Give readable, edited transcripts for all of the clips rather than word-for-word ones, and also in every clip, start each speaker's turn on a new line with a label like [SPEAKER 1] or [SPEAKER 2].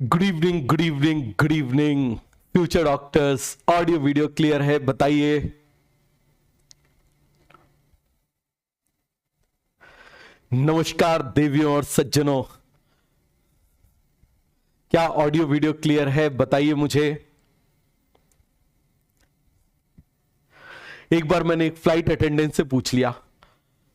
[SPEAKER 1] Good evening, good evening, good evening future doctors. Audio video clear है? बताइए। नमस्कार देवियों और सज्जनों, क्या ऑडियो वीडियो क्लियर है? बताइए मुझे। एक बार मैंने एक फ्लाइट अटेंडेंट से पूछ लिया,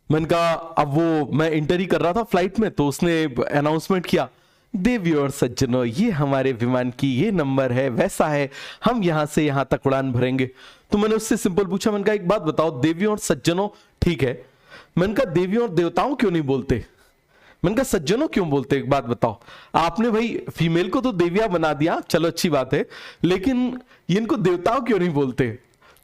[SPEAKER 1] मैंने कहा, अब वो मैं इंटर ही कर रहा था फ्लाइट में, तो उसने अनाउंसमेंट किया, देवियों और सज्जनों, ये हमारे विमान की ये नंबर है, वैसा है, हम यहां से यहां तक उड़ान भरेंगे। तो मैंने उससे सिंपल पूछा, मैंने कहा एक बात बताओ, देवियों और सज्जनों ठीक है, मैंने कहा देवियों और देवताओं क्यों नहीं बोलते? मैंने कहा सज्जनों क्यों बोलते? एक बात बताओ, आपने भाई फीमेल को तो देविया बना दिया, चलो अच्छी बात है, लेकिन इनको देवताओं क्यों नहीं बोलते?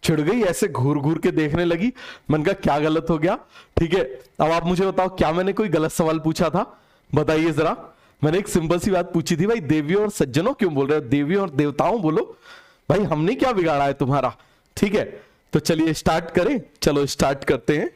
[SPEAKER 1] चिढ़ गई, ऐसे घूर घूर के देखने लगी। मैंने कहा क्या गलत हो गया? ठीक है, अब आप मुझे बताओ, क्या मैंने कोई गलत सवाल पूछा था? बताइए जरा। मैंने एक सिंपल सी बात पूछी थी, भाई देवियों और सज्जनों क्यों बोल रहे हो? देवियों और देवताओं बोलो। भाई हमने क्या बिगाड़ा है तुम्हारा? ठीक है, तो चलिए स्टार्ट करें। चलो स्टार्ट करते हैं।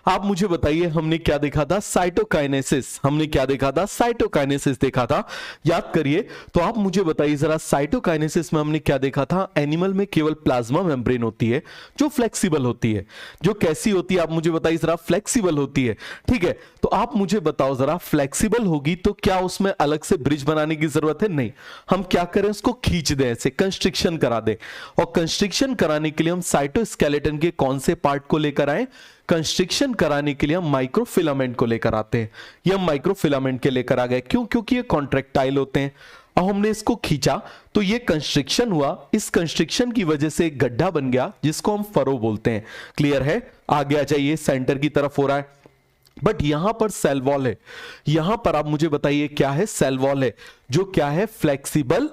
[SPEAKER 1] आप मुझे बताइए, हमने क्या देखा था? साइटोकाइनेसिस। हमने क्या देखा था? साइटोकाइनेसिस देखा था। याद करिए। तो आप मुझे बताइए जरा, साइटोकाइनेसिस में हमने क्या देखा था? एनिमल में केवल प्लाज्मा मेम्ब्रेन होती है जो फ्लेक्सिबल होती है। जो कैसी होती है आप मुझे बताइए जरा? फ्लेक्सिबल होती है। ठीक है, तो आप मुझे बताओ जरा, फ्लेक्सिबल होगी तो क्या उसमें अलग से ब्रिज बनाने की जरूरत है? नहीं। हम क्या करें? उसको खींच दें, ऐसे कंस्ट्रिक्शन करा दें। और कंस्ट्रिक्शन कराने के लिए हम साइटोस्केलेटन के कौन से पार्ट को लेकर आए? कंस्ट्रिक्शन कराने के लिए हम माइक्रोफिलामेंट को लेकर आते हैं। ये हम माइक्रोफिलामेंट के लेकर आ गए, क्यों? क्योंकि ये कॉन्ट्रेक्टाइल होते हैं। अब हमने इसको खींचा तो ये कंस्ट्रिक्शन हुआ, इस कंस्ट्रिक्शन की वजह से एक गड्ढा बन गया जिसको हम फरो बोलते हैं। क्लियर है? आगे आ जाइए, सेंटर की तरफ हो रहा है, बट यहां पर सेल वॉल है। यहां पर आप मुझे बताइए क्या है? सेल वॉल है, जो क्या है? फ्लेक्सिबल।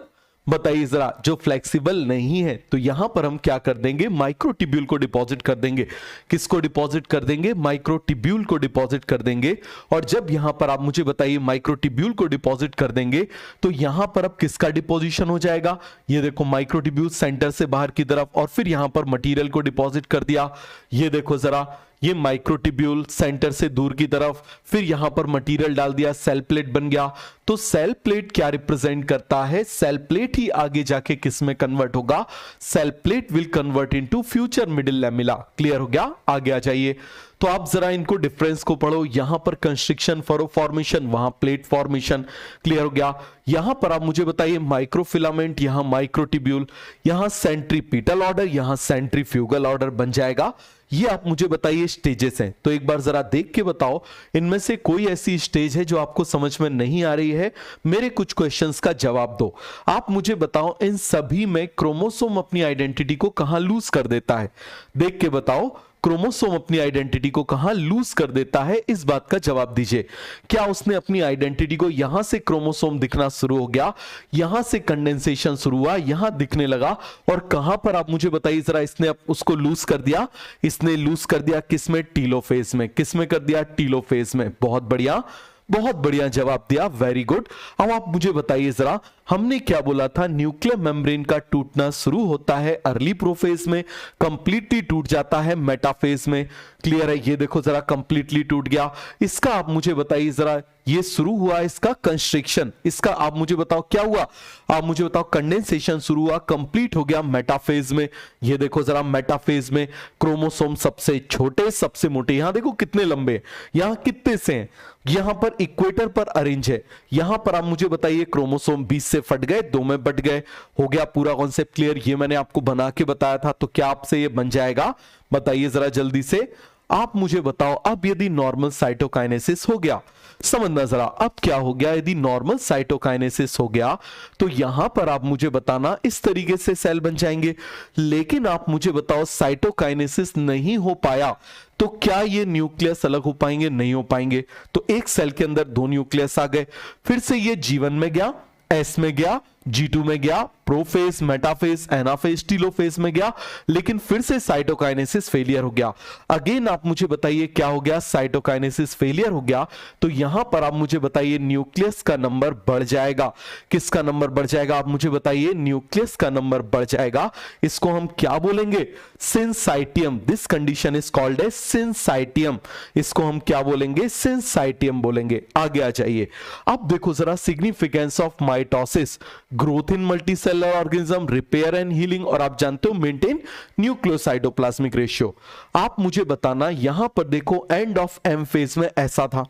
[SPEAKER 1] बताइए जरा, जो फ्लेक्सिबल नहीं है, तो यहां पर हम क्या कर देंगे? माइक्रोट्यूब्यूल को डिपॉजिट कर देंगे। किसको डिपॉजिट कर देंगे? माइक्रोट्यूब्यूल को डिपॉजिट कर देंगे। और जब यहां पर आप मुझे बताइए माइक्रोट्यूब्यूल को डिपॉजिट कर देंगे, तो यहां पर अब किसका डिपोजिशन हो जाएगा? ये देखो, माइक्रोट्यूब्यूल सेंटर से बाहर की तरफ, और फिर यहां पर मटेरियल को डिपॉजिट कर दिया। ये देखो जरा, ये माइक्रोट्यूब्यूल सेंटर से दूर की तरफ, फिर यहां पर मटेरियल डाल दिया, सेल प्लेट बन गया। तो सेल प्लेट क्या रिप्रेजेंट करता है? सेल प्लेट ही आगे जाके किस में कन्वर्ट होगा? Cell plate will convert into future middle lamella. Clear हो गया? आगे आ जाइए। तो आप जरा इनको डिफरेंस को पढ़ो। यहां पर कंस्ट्रिक्शन, फरो फॉर्मेशन, वहां प्लेट फॉर्मेशन। क्लियर हो गया? यहां पर आप मुझे बताइए माइक्रोफिलामेंट, यहां माइक्रोट्यूब्यूल, यहां सेंट्रीपिटल ऑर्डर, यहां सेंट्रीफ्यूगल ऑर्डर बन जाएगा। ये आप मुझे बताइए स्टेजेस हैं। तो एक बार जरा देख के बताओ, इनमें से कोई ऐसी स्टेज है जो आपको समझ में नहीं आ रही है? मेरे कुछ क्वेश्चंस का जवाब दो। आप मुझे बताओ, इन सभी में क्रोमोसोम अपनी आइडेंटिटी को कहां लूज कर देता है? देख के बताओ, क्रोमोसोम अपनी आइडेंटिटी को कहां लूज कर देता है? इस बात का जवाब दीजिए। क्या उसने अपनी आइडेंटिटी को, यहां से क्रोमोसोम दिखना शुरू हो गया, यहां से कंडेंसेशन शुरू हुआ, यहां दिखने लगा, और कहां पर आप मुझे बताइए जरा इसने उसको लूज कर दिया? इसने लूज कर दिया किसमें? टीलोफेज में। किसमें कर दिया? टीलोफेज में। बहुत बढ़िया, बहुत बढ़िया जवाब दिया, वेरी गुड। अब आप मुझे बताइए जरा, हमने क्या बोला था? न्यूक्लियर मेम्ब्रेन का टूटना शुरू होता है अर्ली प्रोफेज में, कंप्लीटली टूट जाता है मेटाफेज में। क्लियर है? ये देखो जरा, कंप्लीटली टूट गया। इसका आप मुझे बताइए जरा, ये शुरू हुआ इसका कंस्ट्रिक्शन, इसका आप मुझे बताओ क्या हुआ? आप मुझे बताओ, कंडेंसेशन शुरू हुआ, कंप्लीट हो गया मेटाफेज में। ये देखो जरा, मेटाफेज में क्रोमोसोम सबसे छोटे सबसे मोटे, यहां देखो कितने लंबे, यहां कितने से हैं? यहां पर इक्वेटर पर अरेंज है। यहां पर आप मुझे बताइए क्रोमोसोम 20 से फट गए, 2 में बट गए। हो गया पूरा कॉन्सेप्ट क्लियर? ये मैंने आपको बना के बताया था, तो क्या आपसे ये बन जाएगा? बताइए जरा जल्दी से। आप मुझे बताओ, अब यदि नॉर्मल साइटोकाइनेसिस हो गया, समझना जरा, अब क्या हो गया? यदि नॉर्मल साइटोकाइनेसिस हो गया, तो यहां पर आप मुझे बताना, इस तरीके से सेल बन जाएंगे। लेकिन आप मुझे बताओ, साइटोकाइनेसिस नहीं हो पाया तो क्या ये न्यूक्लियस अलग हो पाएंगे? नहीं हो पाएंगे। तो एक सेल के अंदर 2 न्यूक्लियस आ गए, फिर से ये G1 में गया, S में गया, G2 में गया, प्रोफेज, मेटाफेज, एनाफेज, टीलोफेज में गया, लेकिन फिर से साइटोकाइनेसिस फेलियर हो गया। अगेन आप मुझे बताइए क्या हो गया, साइटोकाइनेसिस फेलियर हो गया, तो यहां पर आप मुझे बताइए न्यूक्लियस का नंबर बढ़ जाएगा। किसका नंबर बढ़ जाएगा, आप मुझे बताइए, न्यूक्लियस का नंबर बढ़ जाएगा। इसको हम क्या बोलेंगे, syncytium. This condition is called a syncytium. इसको हम क्या बोलेंगे, सिंसाइटियम बोलेंगे। आगे आ जाइए, अब देखो जरा significance of mitosis, growth in multicellular organism, repair and healing, और आप जानते हो मेंटेन न्यूक्लियोसाइटोप्लाज्मिक रेशियो। आप मुझे बताना, यहां पर देखो एंड ऑफ एम फेज में ऐसा था।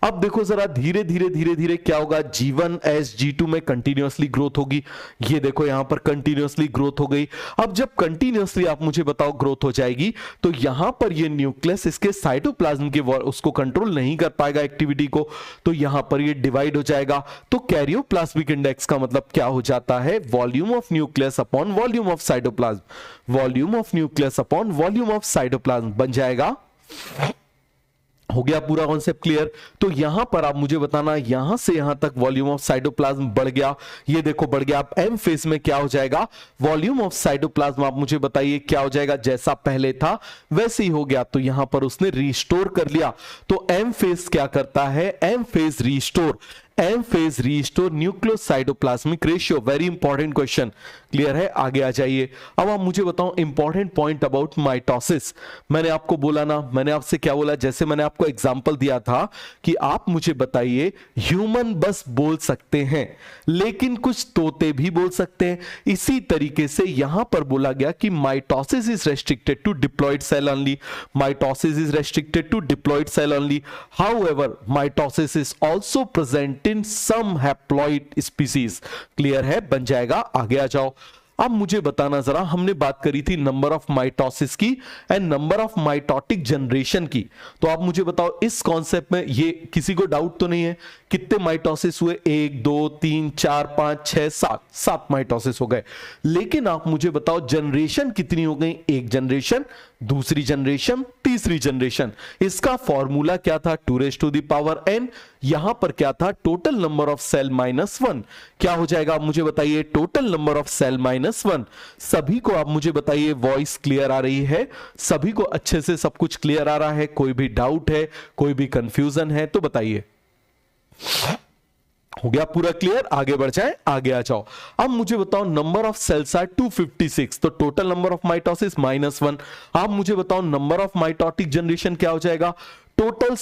[SPEAKER 1] अब देखो जरा धीरे धीरे धीरे धीरे क्या होगा, G1 एस G2 में कंटिन्यूअसली ग्रोथ होगी। ये देखो यहां पर कंटिन्यूअसली ग्रोथ हो गई। अब जब कंटिन्यूअसली आप मुझे बताओ ग्रोथ हो जाएगी, तो यहां पर ये न्यूक्लियस इसके साइटोप्लाज्म के उसको कंट्रोल नहीं कर पाएगा एक्टिविटी को, तो यहां पर ये डिवाइड हो जाएगा। तो कैरियोप्लाज्मिक इंडेक्स का मतलब क्या हो जाता है, volume of nucleus upon volume of cytoplasm. Volume of nucleus upon volume of cytoplasm बन जाएगा। हो गया पूरा कॉन्सेप्ट क्लियर। तो यहां पर आप मुझे बताना, यहां से यहां तक वॉल्यूम ऑफ साइटोप्लाज्म बढ़ गया, ये देखो बढ़ गया। अब एम फेज में क्या हो जाएगा, वॉल्यूम ऑफ साइटोप्लाज्म आप मुझे बताइए क्या हो जाएगा, जैसा पहले था वैसे ही हो गया। तो यहां पर उसने रिस्टोर कर लिया। तो एम फेज क्या करता है, M phase restore, M phase restore nucleocytoplasmic ratio. Very important question, clear है। आगे आ जाइए, अब आप मुझे बताओ इंपॉर्टेंट पॉइंट अबाउट माइटोसिस। मैंने आपको बोला ना, मैंने आपसे क्या बोला, जैसे मैंने आपको एग्जांपल दिया था कि आप मुझे बताइए ह्यूमन बस बोल सकते हैं, लेकिन कुछ तोते भी बोल सकते हैं। इसी तरीके से यहां पर बोला गया कि mitosis is restricted to diploid cell only, mitosis is restricted to diploid cell only. However mitosis is also present in some haploid species. Clear है, बन जाएगा। आगे आ जाओ, अब मुझे बताना जरा, हमने बात करी थी नंबर ऑफ माइटोसिस की and number of mitotic generation की। तो आप मुझे बताओ इस कॉन्सेप्ट में ये किसी को डाउट तो नहीं है, कितने माइटोसिस हुए, 1 2 3 4 5 6 7, 7 माइटोसिस हो गए। लेकिन आप मुझे बताओ जनरेशन कितनी हो गई, एक जनरेशन, दूसरी जनरेशन, तीसरी जनरेशन। इसका फॉर्मूला क्या था, 2n। यहां पर क्या था, टोटल नंबर ऑफ सेल -1। क्या हो जाएगा आप मुझे बताइए, टोटल नंबर ऑफ सेल -1। सभी को आप मुझे बताइए वॉइस क्लियर आ रही है, सभी को अच्छे से सब कुछ क्लियर आ रहा है, कोई भी डाउट है, कोई भी कंफ्यूजन है तो बताइए। हो गया पूरा क्लियर, आगे बढ़ जाए, आगे आ जाओ। अब मुझे बताओ नंबर ऑफ सेल्स आर 256, तो टोटल नंबर ऑफ माइटोसिस -1। आप मुझे बताओ नंबर ऑफ माइटोटिक जनरेशन क्या हो जाएगा, total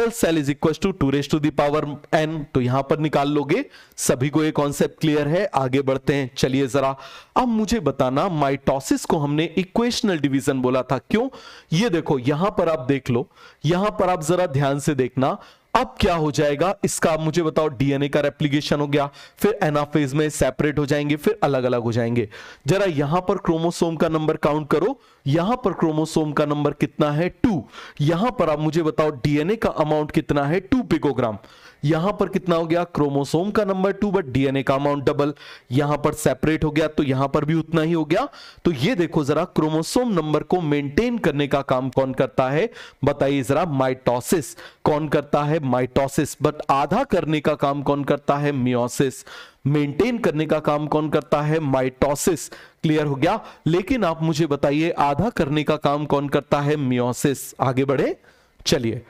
[SPEAKER 1] cell is equal to 2n। तो यहां पर निकाल लोगे। सभी को ये कॉन्सेप्ट क्लियर है, आगे बढ़ते हैं। चलिए जरा अब मुझे बताना, माइटोसिस को हमने इक्वेशनल डिवीजन बोला था, क्यों, ये देखो यहां पर आप देख लो, यहां पर आप जरा ध्यान से देखना। अब क्या हो जाएगा इसका, आप मुझे बताओ, डीएनए का रेप्लिकेशन हो गया, फिर एनाफेज में सेपरेट हो जाएंगे, फिर अलग अलग हो जाएंगे। जरा यहां पर क्रोमोसोम का नंबर काउंट करो, यहां पर क्रोमोसोम का नंबर कितना है, 2। यहां पर आप मुझे बताओ डीएनए का अमाउंट कितना है, 2 पिकोग्राम। यहां पर कितना हो गया, क्रोमोसोम का नंबर 2 बट डीएनए का अमाउंट डबल। यहां पर सेपरेट हो गया तो यहां पर भी उतना ही हो गया। तो ये देखो जरा, क्रोमोसोम नंबर को मेंटेन करने का काम कौन करता है, बताइए जरा, माइटोसिस। कौन करता है, माइटोसिस। बट आधा करने का काम कौन करता है, मियोसिस। मेंटेन करने का काम कौन करता है, माइटोसिस। क्लियर हो गया। लेकिन आप मुझे बताइए आधा करने का काम कौन करता है, मियोसिस। आगे बढ़े, चलिए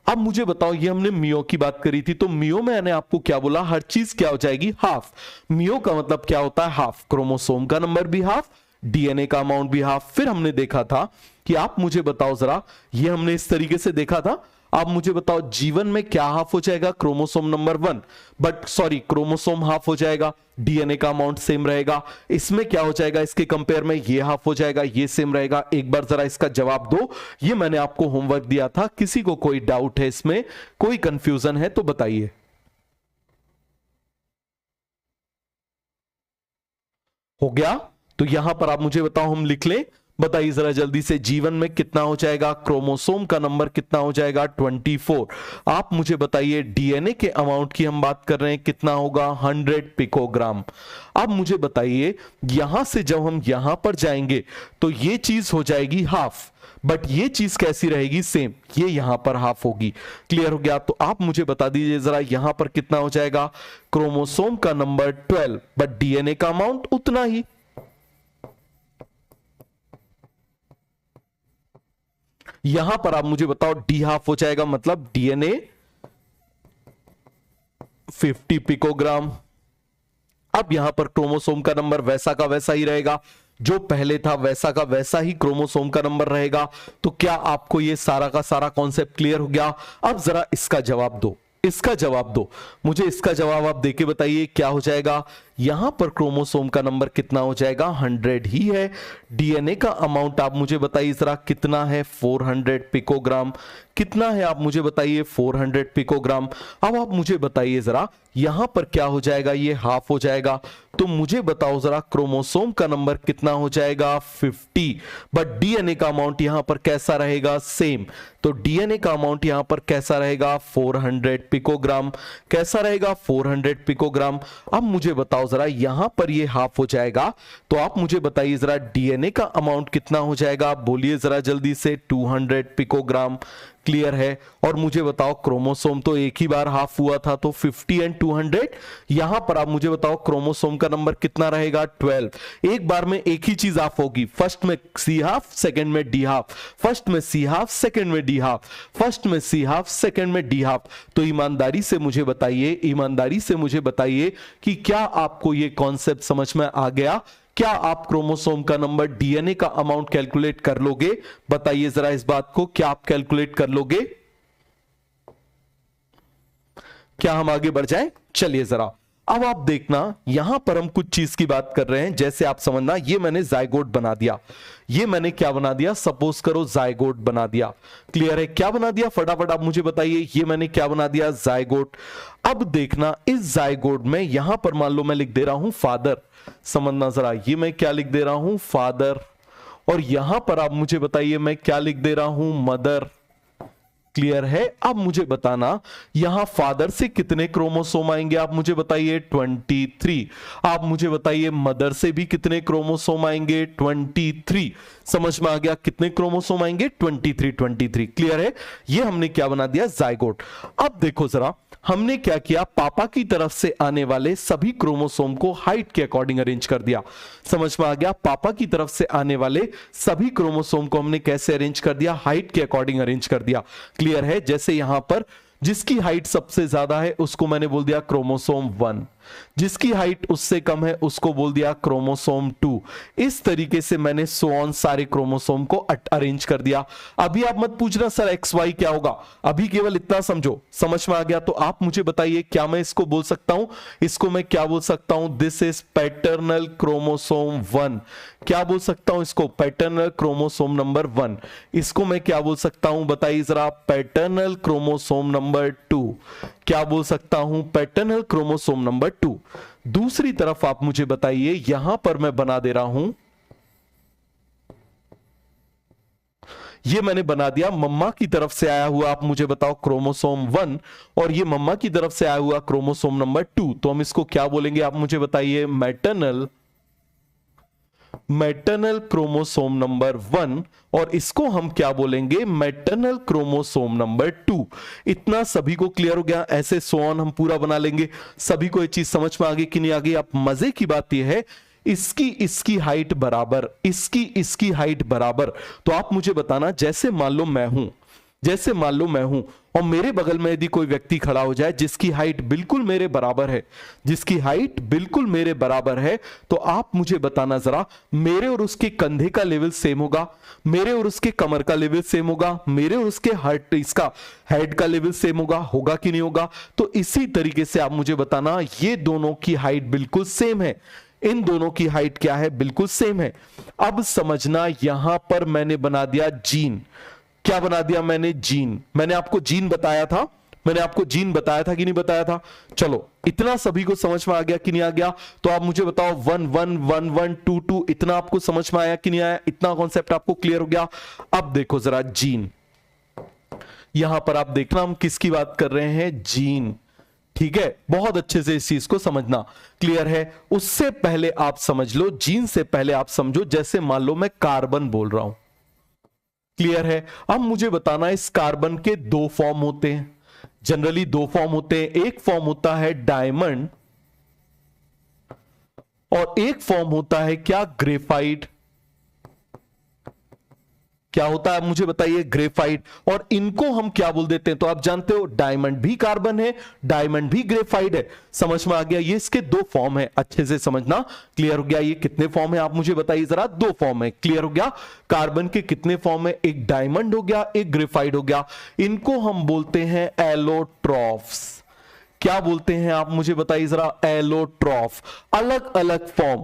[SPEAKER 1] अब मुझे बताओ, ये हमने मियो की बात करी थी, तो मियो में मैंने आपको क्या बोला, हर चीज क्या हो जाएगी, हाफ। मियो का मतलब क्या होता है, हाफ। क्रोमोसोम का नंबर भी हाफ, डीएनए का अमाउंट भी हाफ। फिर हमने देखा था कि आप मुझे बताओ जरा, ये हमने इस तरीके से देखा था, आप मुझे बताओ जीवन में क्या हाफ हो जाएगा, chromosome number 1, but sorry chromosome half हो जाएगा, डीएनए का अमाउंट सेम रहेगा। इसमें क्या हो जाएगा, इसके कंपेयर में ये हाफ हो जाएगा, ये सेम रहेगा। एक बार जरा इसका जवाब दो, ये मैंने आपको होमवर्क दिया था, किसी को कोई डाउट है इसमें, कोई कंफ्यूजन है तो बताइए। हो गया, तो यहां पर आप मुझे बताओ, हम लिख लें बताइए जरा जल्दी से, जीवन में कितना हो जाएगा, क्रोमोसोम का नंबर कितना हो जाएगा 24। आप मुझे बताइए डीएनए के अमाउंट की हम बात कर रहे हैं, कितना होगा 100 पिकोग्राम। अब मुझे बताइए यहां से जब हम यहां पर जाएंगे तो ये चीज हो जाएगी हाफ, बट ये चीज कैसी रहेगी, सेम, ये यहां पर हाफ होगी। क्लियर हो गया? तो आप मुझे बता दीजिए जरा यहां पर कितना हो जाएगा, क्रोमोसोम का नंबर 12 बट डीएनए का अमाउंट उतना ही। यहां पर आप मुझे बताओ डी हाफ हो जाएगा, मतलब डीएनए 50 पिकोग्राम। अब यहां पर क्रोमोसोम का नंबर वैसा का वैसा ही रहेगा, जो पहले था वैसा का वैसा ही क्रोमोसोम का नंबर रहेगा। तो क्या आपको ये सारा का सारा कॉन्सेप्ट क्लियर हो गया? अब जरा इसका जवाब दो, इसका जवाब दो मुझे, इसका जवाब आप देके बताइए क्या हो जाएगा। यहां पर क्रोमोसोम का नंबर कितना हो जाएगा, 100 ही है। डीएनए का अमाउंट आप मुझे बताइए जरा कितना है, 400 पिकोग्राम। कितना है आप मुझे बताइए, 400 पिकोग्राम। अब आप मुझे बताइए जरा यहां पर क्या हो जाएगा, ये हाफ हो जाएगा। तो मुझे बताओ जरा क्रोमोसोम का नंबर कितना हो जाएगा, 50, बट डीएनए का अमाउंट यहां पर कैसा रहेगा, सेम। तो डीएनए का अमाउंट यहां पर कैसा रहेगा, 400 पिकोग्राम। कैसा रहेगा, 400 पिकोग्राम। अब मुझे बताओ जरा यहां पर ये हाफ हो जाएगा, तो आप मुझे बताइए जरा डीएनए का अमाउंट कितना हो जाएगा, बोलिए जरा जल्दी से, 200 पिकोग्राम। क्लियर है? और मुझे बताओ क्रोमोसोम तो एक ही बार हाफ हुआ था, तो 50 एंड 200। यहां पर आप मुझे बताओ क्रोमोसोम का नंबर कितना रहेगा, 12। एक बार में एक ही चीज हाफ होगी, फर्स्ट में सी हाफ, सेकंड में डी हाफ, फर्स्ट में सी हाफ, सेकंड में डी हाफ, फर्स्ट में सी हाफ, सेकंड में डी हाफ। तो ईमानदारी से मुझे बताइए, ईमानदारी से मुझे बताइए कि क्या आपको यह कॉन्सेप्ट समझ में आ गया? क्या आप क्रोमोसोम का नंबर, डीएनए का अमाउंट कैलकुलेट कर लोगे? बताइए जरा इस बात को, क्या आप कैलकुलेट कर लोगे? क्या हम आगे बढ़ जाएं? चलिए जरा अब आप देखना, यहां पर हम कुछ चीज की बात कर रहे हैं। जैसे आप समझना, ये मैंने जायगोट बना दिया, ये मैंने क्या बना दिया, सपोज करो जायगोट बना दिया। क्लियर है? क्या बना दिया, फटाफट आप मुझे बताइए। ये मैंने क्या बना दिया, जायगोट। अब देखना इस जायगोट में यहां पर मान लो मैं लिख दे रहा हूं फादर, समझना जरा, ये मैं क्या लिख दे रहा हूं, फादर। और यहां पर आप मुझे बताइए मैं क्या लिख दे रहा हूं, मदर। क्लियर है? अब मुझे बताना यहां फादर से कितने क्रोमोसोम आएंगे, आप मुझे बताइए, 23। आप मुझे बताइए मदर से भी कितने क्रोमोसोम आएंगे, 23। समझ में आ गया? कितने क्रोमोसोम आएंगे, 23, 23। क्लियर है? ये हमने क्या बना दिया, जायगोट। अब देखो जरा हमने क्या किया, पापा की तरफ से आने वाले सभी क्रोमोसोम को हाइट के अकॉर्डिंग अरेंज कर दिया। समझ में आ गया? पापा की तरफ से आने वाले सभी क्रोमोसोम को हमने कैसे अरेंज कर दिया, हाइट के अकॉर्डिंग अरेंज कर दिया। क्लियर है? जैसे यहां पर जिसकी हाइट सबसे ज्यादा है उसको मैंने बोल दिया क्रोमोसोम 1, जिसकी हाइट उससे कम है उसको बोल दिया क्रोमोसोम 2। इस तरीके से मैंने सो ऑन सारे क्रोमोसोम को अरेंज कर दिया। अभी आप मत पूछना सर एक्स वाई क्या होगा, अभी केवल इतना समझो। समझ में आ गया? तो आप मुझे बताइए क्या मैं इसको बोल सकता हूं, इसको मैं क्या बोल सकता हूं, दिस इज पैटर्नल क्रोमोसोम 1। क्या बोल सकता हूं इसको, पैटर्नल क्रोमोसोम नंबर 1। इसको मैं क्या बोल सकता हूं, बताइए जरा, पैटर्नल क्रोमोसोम नंबर 2। क्या बोल सकता हूं, पैटर्नल क्रोमोसोम नंबर 2। दूसरी तरफ आप मुझे बताइए, यहां पर मैं बना दे रहा हूं, ये मैंने बना दिया मम्मा की तरफ से आया हुआ, आप मुझे बताओ, क्रोमोसोम 1, और ये मम्मा की तरफ से आया हुआ क्रोमोसोम नंबर 2। तो हम इसको क्या बोलेंगे, आप मुझे बताइए, मैटरनल क्रोमोसोम नंबर 1, और इसको हम क्या बोलेंगे, मैटरनल क्रोमोसोम नंबर 2। इतना सभी को क्लियर हो गया? ऐसे सो ऑन हम पूरा बना लेंगे। सभी को ये चीज समझ में आ गई कि नहीं आ गई? अब मजे की बात यह है, इसकी हाइट बराबर, इसकी हाइट बराबर। तो आप मुझे बताना, जैसे मान लो मैं हूं, जैसे मान लो मैं हूं और मेरे बगल में यदि कोई व्यक्ति खड़ा हो जाए जिसकी हाइट बिल्कुल मेरे बराबर है, जिसकी हाइट बिल्कुल मेरे बराबर है, तो आप मुझे बताना जरा, मेरे और उसके कंधे का लेवल सेम होगा, मेरे और उसके कमर का लेवल सेम होगा, मेरे और उसके इसका हेड का लेवल सेम होगा कि नहीं होगा? तो इसी तरीके से आप मुझे बताना, ये दोनों की हाइट बिल्कुल सेम है, इन दोनों की हाइट क्या है, बिल्कुल सेम है। अब समझना, यहां पर मैंने बना दिया जीन। क्या बना दिया मैंने, जीन। मैंने आपको जीन बताया था, मैंने आपको जीन बताया था कि नहीं बताया था? चलो, इतना सभी को समझ में आ गया कि नहीं आ गया? तो आप मुझे बताओ 1 1 1 1 2 2 इतना आपको समझ में आया कि नहीं आया? इतना कॉन्सेप्ट आपको क्लियर हो गया? अब देखो जरा जीन, यहां पर आप देखना हम किसकी बात कर रहे हैं, जीन। ठीक है, बहुत अच्छे से इस चीज को समझना, क्लियर है? उससे पहले आप समझ लो, जीन से पहले आप समझो, जैसे मान लो मैं कार्बन बोल रहा हूं, क्लियर है? अब मुझे बताना, इस कार्बन के दो फॉर्म होते हैं, जनरली दो फॉर्म होते हैं। एक फॉर्म होता है डायमंड और एक फॉर्म होता है क्या, ग्रेफाइट। क्या होता है मुझे बताइए, ग्रेफाइट। और इनको हम क्या बोल देते हैं? तो आप जानते हो डायमंड भी कार्बन है, डायमंड भी ग्रेफाइट है। समझ में आ गया? ये इसके दो फॉर्म है, अच्छे से समझना। क्लियर हो गया? ये कितने फॉर्म है आप मुझे बताइए जरा? दो फॉर्म है। क्लियर हो गया? कार्बन के कितने फॉर्म है? एक डायमंड हो गया, एक ग्रेफाइट हो गया। इनको हम बोलते हैं एलोट्रॉफ्स। क्या बोलते हैं आप मुझे बताइए जरा? एलोट्रॉफ। अलग अलग form,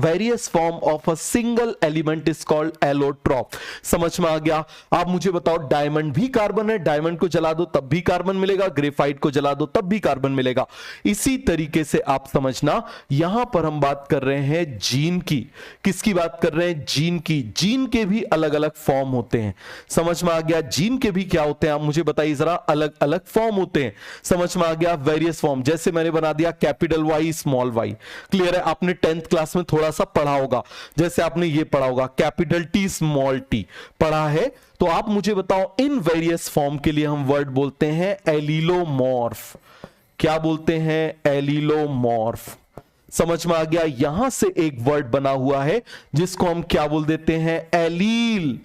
[SPEAKER 1] various form of a single element is called allotrope. समझ में आ गया? आप मुझे बताओ, डायमंड भी कार्बन है, डायमंड को जला दो तब भी कार्बन मिलेगा, ग्रेफाइट को जला दो तब भी कार्बन मिलेगा। इसी तरीके से आप समझना, यहां पर हम बात कर रहे हैं जीन की। किसकी बात कर रहे हैं? जीन की। जीन के भी अलग अलग फॉर्म होते हैं। समझ में आ गया? जीन के भी क्या होते हैं आप मुझे बताइए जरा? अलग अलग फॉर्म होते हैं। समझ में आ गया? वेरियस फॉर्म, जैसे मैंने बना दिया capital Y small Y. Clear है? आपने 10th क्लास में थोड़ा सा पढ़ा होगा, जैसे आपने ये पढ़ा होगा कैपिटल टी स्मॉल टी, पढ़ा है? तो आप मुझे बताओ, इन वेरियस फॉर्म के लिए हम वर्ड बोलते हैं एलिलोमॉर्फ। क्या बोलते हैं? एलिलोमॉर्फ। समझ में आ गया? यहां से एक वर्ड बना हुआ है जिसको हम क्या बोल देते हैं? एलील।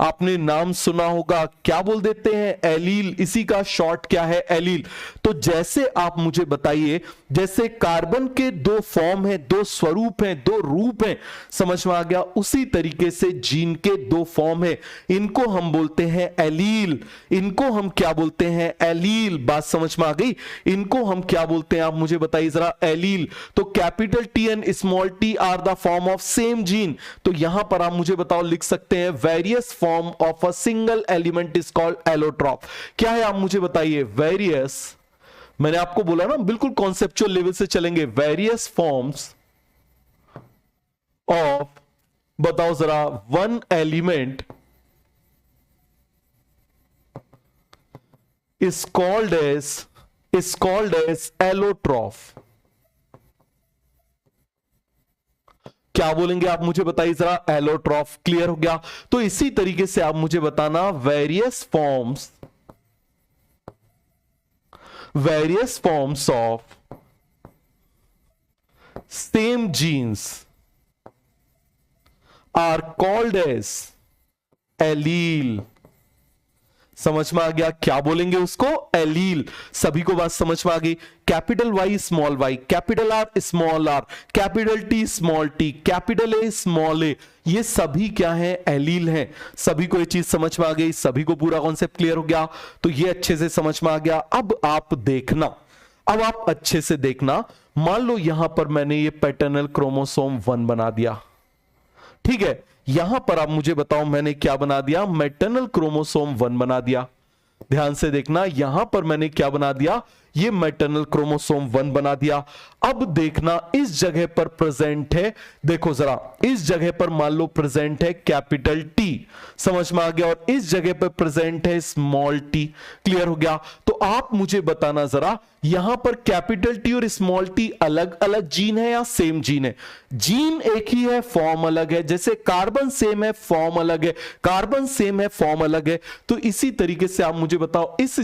[SPEAKER 1] आपने नाम सुना होगा, क्या बोल देते हैं? एलील। इसी का शॉर्ट क्या है? एलील। तो जैसे आप मुझे बताइए, जैसे कार्बन के दो फॉर्म हैं, दो स्वरूप हैं, दो रूप हैं, समझ में आ गया? उसी तरीके से जीन के दो फॉर्म हैं, इनको हम बोलते हैं एलील। इनको हम क्या बोलते हैं? एलील। बात समझ में आ गई? इनको हम क्या बोलते हैं आप मुझे बताइए जरा? एलील। तो capital T and small T are the form of same gene. तो यहां पर आप मुझे बताओ, लिख सकते हैं various form of a single element is called allotrope. क्या है आप मुझे बताइए? वेरियस, मैंने आपको बोला ना, बिल्कुल कॉन्सेप्चुअल लेवल से चलेंगे। वेरियस फॉर्म्स ऑफ, बताओ जरा, one element is called as allotrope. क्या बोलेंगे आप मुझे बताइए जरा? एलोट्रॉफ। क्लियर हो गया? तो इसी तरीके से आप मुझे बताना, various forms of same genes are called as allele. समझ में आ गया? क्या बोलेंगे उसको? एलील। सभी को बात समझ में आ गई? Capital Y small Y, capital R small R, capital T small T, capital A small A, ये सभी क्या है? एलील हैं। सभी को ये चीज समझ में आ गई? सभी को पूरा कॉन्सेप्ट क्लियर हो गया? तो ये अच्छे से समझ में आ गया। अब आप देखना, अब आप अच्छे से देखना, मान लो यहां पर मैंने ये पैटर्नल क्रोमोसोम 1 बना दिया, ठीक है? यहां पर आप मुझे बताओ, मैंने क्या बना दिया? मैटरनल क्रोमोसोम 1 बना दिया। ध्यान से देखना, यहां पर मैंने क्या बना दिया? ये मैटरनल क्रोमोसोम 1 बना दिया। अब देखना, इस जगह पर प्रेजेंट है, देखो जरा, इस जगह पर मान लो प्रेजेंट है कैपिटल टी। समझ में आ गया? और इस जगह पर प्रेजेंट है स्मॉल टी। क्लियर हो गया? तो आप मुझे बताना जरा, यहां पर कैपिटल टी और स्मॉल टी अलग अलग जीन है या सेम जीन है? जीन एक ही है, फॉर्म अलग है। जैसे कार्बन सेम है, फॉर्म अलग है, कार्बन सेम है, फॉर्म अलग है। तो इसी तरीके से आप मुझे बताओ, इस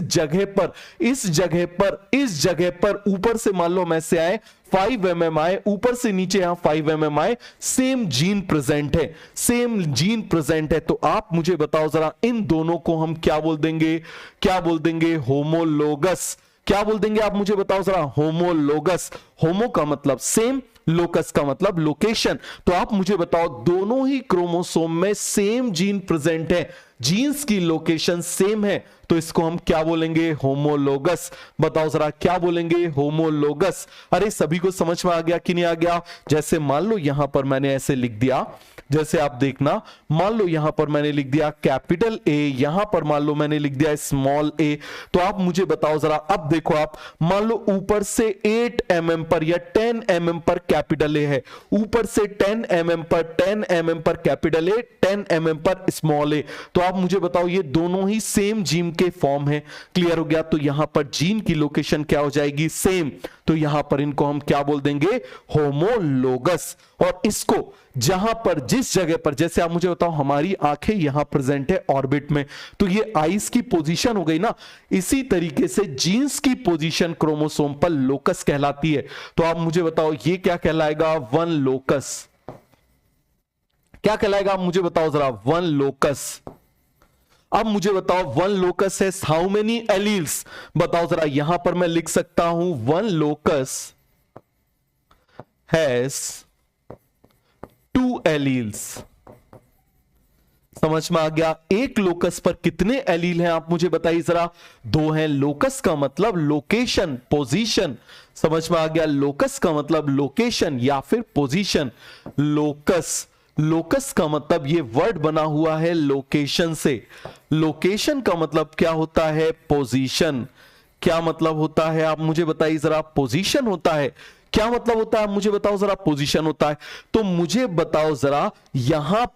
[SPEAKER 1] जगह पर ऊपर से मान लो मैं से आए 5 mm आए, ऊपर से नीचे यहां 5 mm आए, सेम जीन प्रेजेंट है, सेम जीन प्रेजेंट है। तो आप मुझे बताओ जरा, इन दोनों को हम क्या बोल देंगे? क्या बोल देंगे? होमोलोगस। क्या बोल देंगे आप मुझे बताओ जरा? होमोलोगस। होमो का मतलब सेम, लोकस का मतलब लोकेशन। तो आप मुझे बताओ, दोनों ही क्रोमोसोम में सेम जीन प्रेजेंट है, जीन्स की लोकेशन सेम है तो इसको हम क्या बोलेंगे? होमोलोगस। बताओ जरा क्या बोलेंगे? होमोलोगस। अरे सभी को समझ में आ गया कि नहीं आ गया? जैसे मान लो यहां पर मैंने ऐसे लिख दिया, जैसे आप देखना, मान लो यहां पर मैंने लिख दिया कैपिटल ए, यहां पर मान लो मैंने लिख दिया स्मॉल ए, तो आप मुझे बताओ जरा, अब देखो आप मान लो ऊपर से 8 mm पर या 10 mm पर कैपिटल ए है, ऊपर से 10 mm पर कैपिटल ए, 10 mm पर स्मॉल ए, तो आप मुझे बताओ ये दोनों ही सेम जीन के फॉर्म है। क्लियर हो गया? तो यहां पर जीन की लोकेशन क्या हो जाएगी? सेम। तो यहां पर इनको हम क्या बोल देंगे? होमोलोगस। और इसको जहां पर जिस जगह पर, जैसे आप मुझे बताओ हमारी आंखें यहां प्रेजेंट है ऑर्बिट में, तो ये आईज की पोजीशन हो गई ना, इसी तरीके से जीन्स की पोजीशन क्रोमोसोम पर लोकस कहलाती है। तो आप मुझे बताओ ये क्या कहलाएगा? One locus. क्या कहलाएगा? आप मुझे बताओ जरा। One locus. अब मुझे बताओ वन लोकस है हाउ मेनी एलील्स? बताओ जरा, यहां पर मैं लिख सकता हूं वन लोकस हैज 2 एलील्स। समझ में आ गया? एक लोकस पर कितने एलील हैं आप मुझे बताइए जरा? 2 हैं। लोकस का मतलब लोकेशन, पोजीशन। समझ में आ गया? लोकस का मतलब लोकेशन या फिर पोजीशन। लोकस, लोकस का मतलब ये वर्ड बना हुआ है लोकेशन से। लोकेशन का मतलब क्या होता है? पोजीशन। क्या मतलब होता है आप मुझे बताइए जरा? पोजीशन होता है। क्या मतलब होता है मुझे बताओ जरा? पोजीशन होता है। तो मुझे बताओ जरा, यहां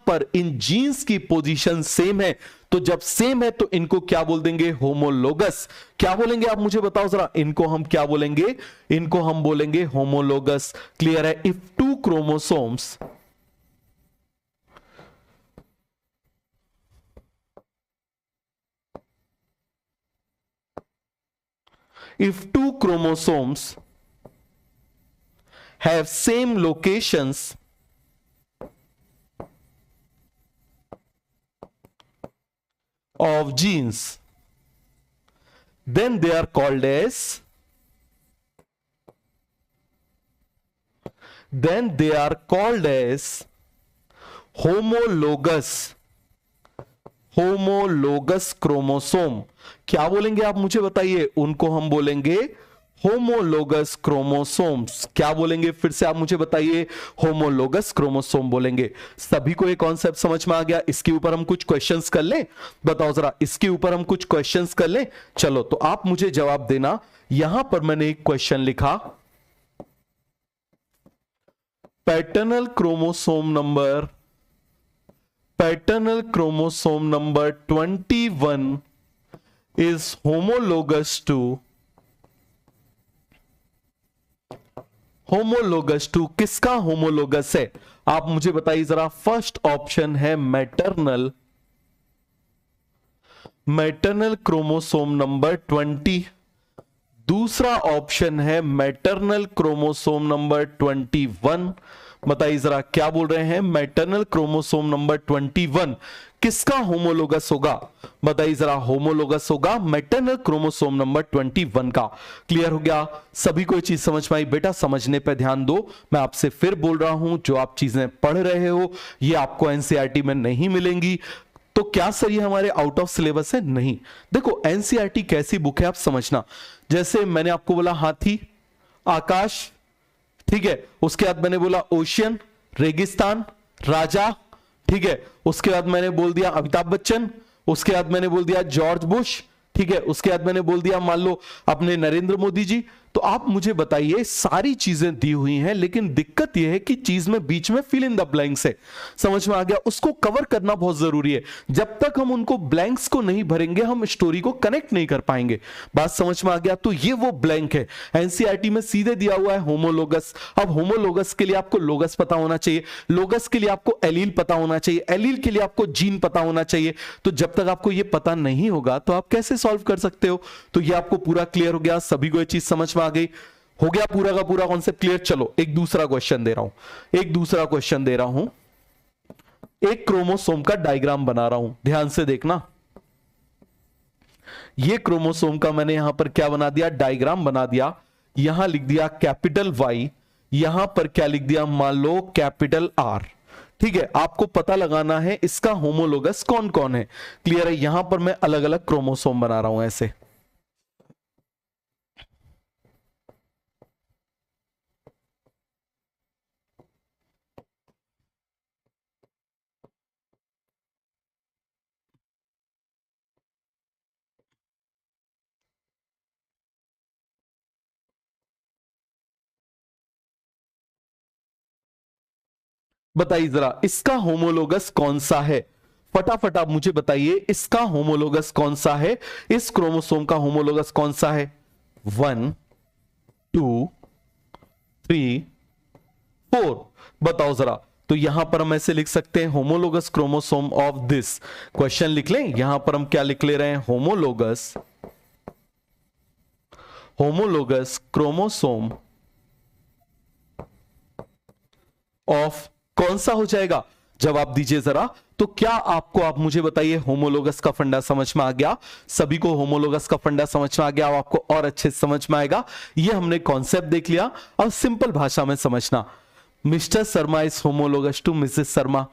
[SPEAKER 1] पर इन जीन्स की पोजीशन सेम है, तो जब सेम है तो इनको क्या बोल देंगे? होमोलोगस। क्या बोलेंगे आप मुझे बताओ जरा? इनको हम क्या बोलेंगे? इनको हम बोलेंगे होमोलोगस। क्लियर है? If 2 chromosomes if 2 chromosomes have same locations of genes, then they are called as homologous chromosome. क्या बोलेंगे आप मुझे बताइए? उनको हम बोलेंगे होमोलोगस क्रोमोसोम्स। क्या बोलेंगे फिर से आप मुझे बताइए? होमोलोगस क्रोमोसोम बोलेंगे। सभी को ये कॉन्सेप्ट समझ में आ गया? इसके ऊपर हम कुछ क्वेश्चंस कर लें? बताओ जरा, इसके ऊपर हम कुछ क्वेश्चंस कर लें? चलो, तो आप मुझे जवाब देना। यहां पर मैंने एक क्वेश्चन लिखा, paternal chromosome number 21 is homologous to किसका होमोलोगस है? आप मुझे बताइए जरा। फर्स्ट ऑप्शन है मैटरनल क्रोमोसोम नंबर 20, दूसरा ऑप्शन है मैटरनल क्रोमोसोम नंबर 21। बताइए जरा क्या बोल रहे हैं? मैटरनल क्रोमोसोम नंबर 21 किसका होमोलोगस होगा? बताइए जरा। होमोलोगस होगा मैटरनल क्रोमोसोम नंबर 21 का। क्लियर हो गया? सभी को ये चीज समझ में आई? बेटा समझने पे ध्यान दो। मैं आपसे फिर बोल रहा हूं, जो आप चीजें पढ़ रहे हो ये आपको एनसीईआरटी में नहीं मिलेंगी। तो क्या सर ये हमारे आउट ऑफ सिलेबस है? नहीं। देखो एनसीईआरटी कैसी बुक है आप समझना। जैसे मैंने आपको बोला हाथी, आकाश, ठीक है, उसके बाद मैंने बोला ओशियन, रेगिस्तान, राजा, ठीक है, उसके बाद मैंने बोल दिया अमिताभ बच्चन, उसके बाद मैंने बोल दिया जॉर्ज बुश, ठीक है, उसके बाद मैंने बोल दिया मान लो अपने नरेंद्र मोदी जी। तो आप मुझे बताइए, सारी चीजें दी हुई हैं, लेकिन दिक्कत यह है कि चीज में बीच में फिल इन द ब्लैंक्स है। समझ में आ गया? उसको कवर करना बहुत जरूरी है। जब तक हम उनको ब्लैंक्स को नहीं भरेंगे हम स्टोरी को कनेक्ट नहीं कर पाएंगे। बात समझ में आ गया? तो ये वो ब्लैंक है। एनसीईआरटी में सीधे दिया हुआ है होमोलोगस। अब होमोलोगस के लिए आपको लोगस पता होना चाहिए, लोगस के लिए आपको एलील पता होना चाहिए, एलील के लिए आपको जीन पता होना चाहिए। तो जब तक आपको ये पता नहीं होगा तो आप कैसे सॉल्व कर सकते हो? तो ये आपको पूरा क्लियर हो गया? सभी को ये चीज समझ में आ गई? हो गया पूरा का पूरा कॉन्सेप्ट क्लियर? चलो एक दूसरा क्वेश्चन दे रहा हूं, एक क्रोमोसोम का डायग्राम बना रहा हूं, ध्यान से देखना। ये क्रोमोसोम का मैंने यहां पर क्या बना दिया? डायग्राम बना दिया। यहां लिख दिया कैपिटल वाई, यहां पर क्या लिख दिया? मान लो कैपिटल आर, ठीक है, आपको पता लगाना है इसका होमोलोगस कौन कौन है। क्लियर है, यहां पर मैं अलग अलग क्रोमोसोम बना रहा हूं ऐसे। बताइए जरा इसका होमोलोगस कौन सा है, फटाफट आप मुझे बताइए इसका होमोलोगस कौन सा है, इस क्रोमोसोम का होमोलोगस कौन सा है। 1 2 3 4, बताओ जरा। तो यहां पर हम ऐसे लिख सकते हैं homologous chromosome of this, question लिख लें, यहां पर हम क्या लिख ले रहे हैं, होमोलोगस क्रोमोसोम ऑफ, कौन सा हो जाएगा, जवाब दीजिए जरा। तो क्या आपको, आप मुझे बताइए होमोलोगस का फंडा समझ में आ गया, सभी को होमोलोगस का फंडा समझ में आ गया, अब आपको और अच्छे से समझ में आएगा। ये हमने कॉन्सेप्ट देख लिया, अब सिंपल भाषा में समझना। Mr Sharma is homologous to Mrs Sharma,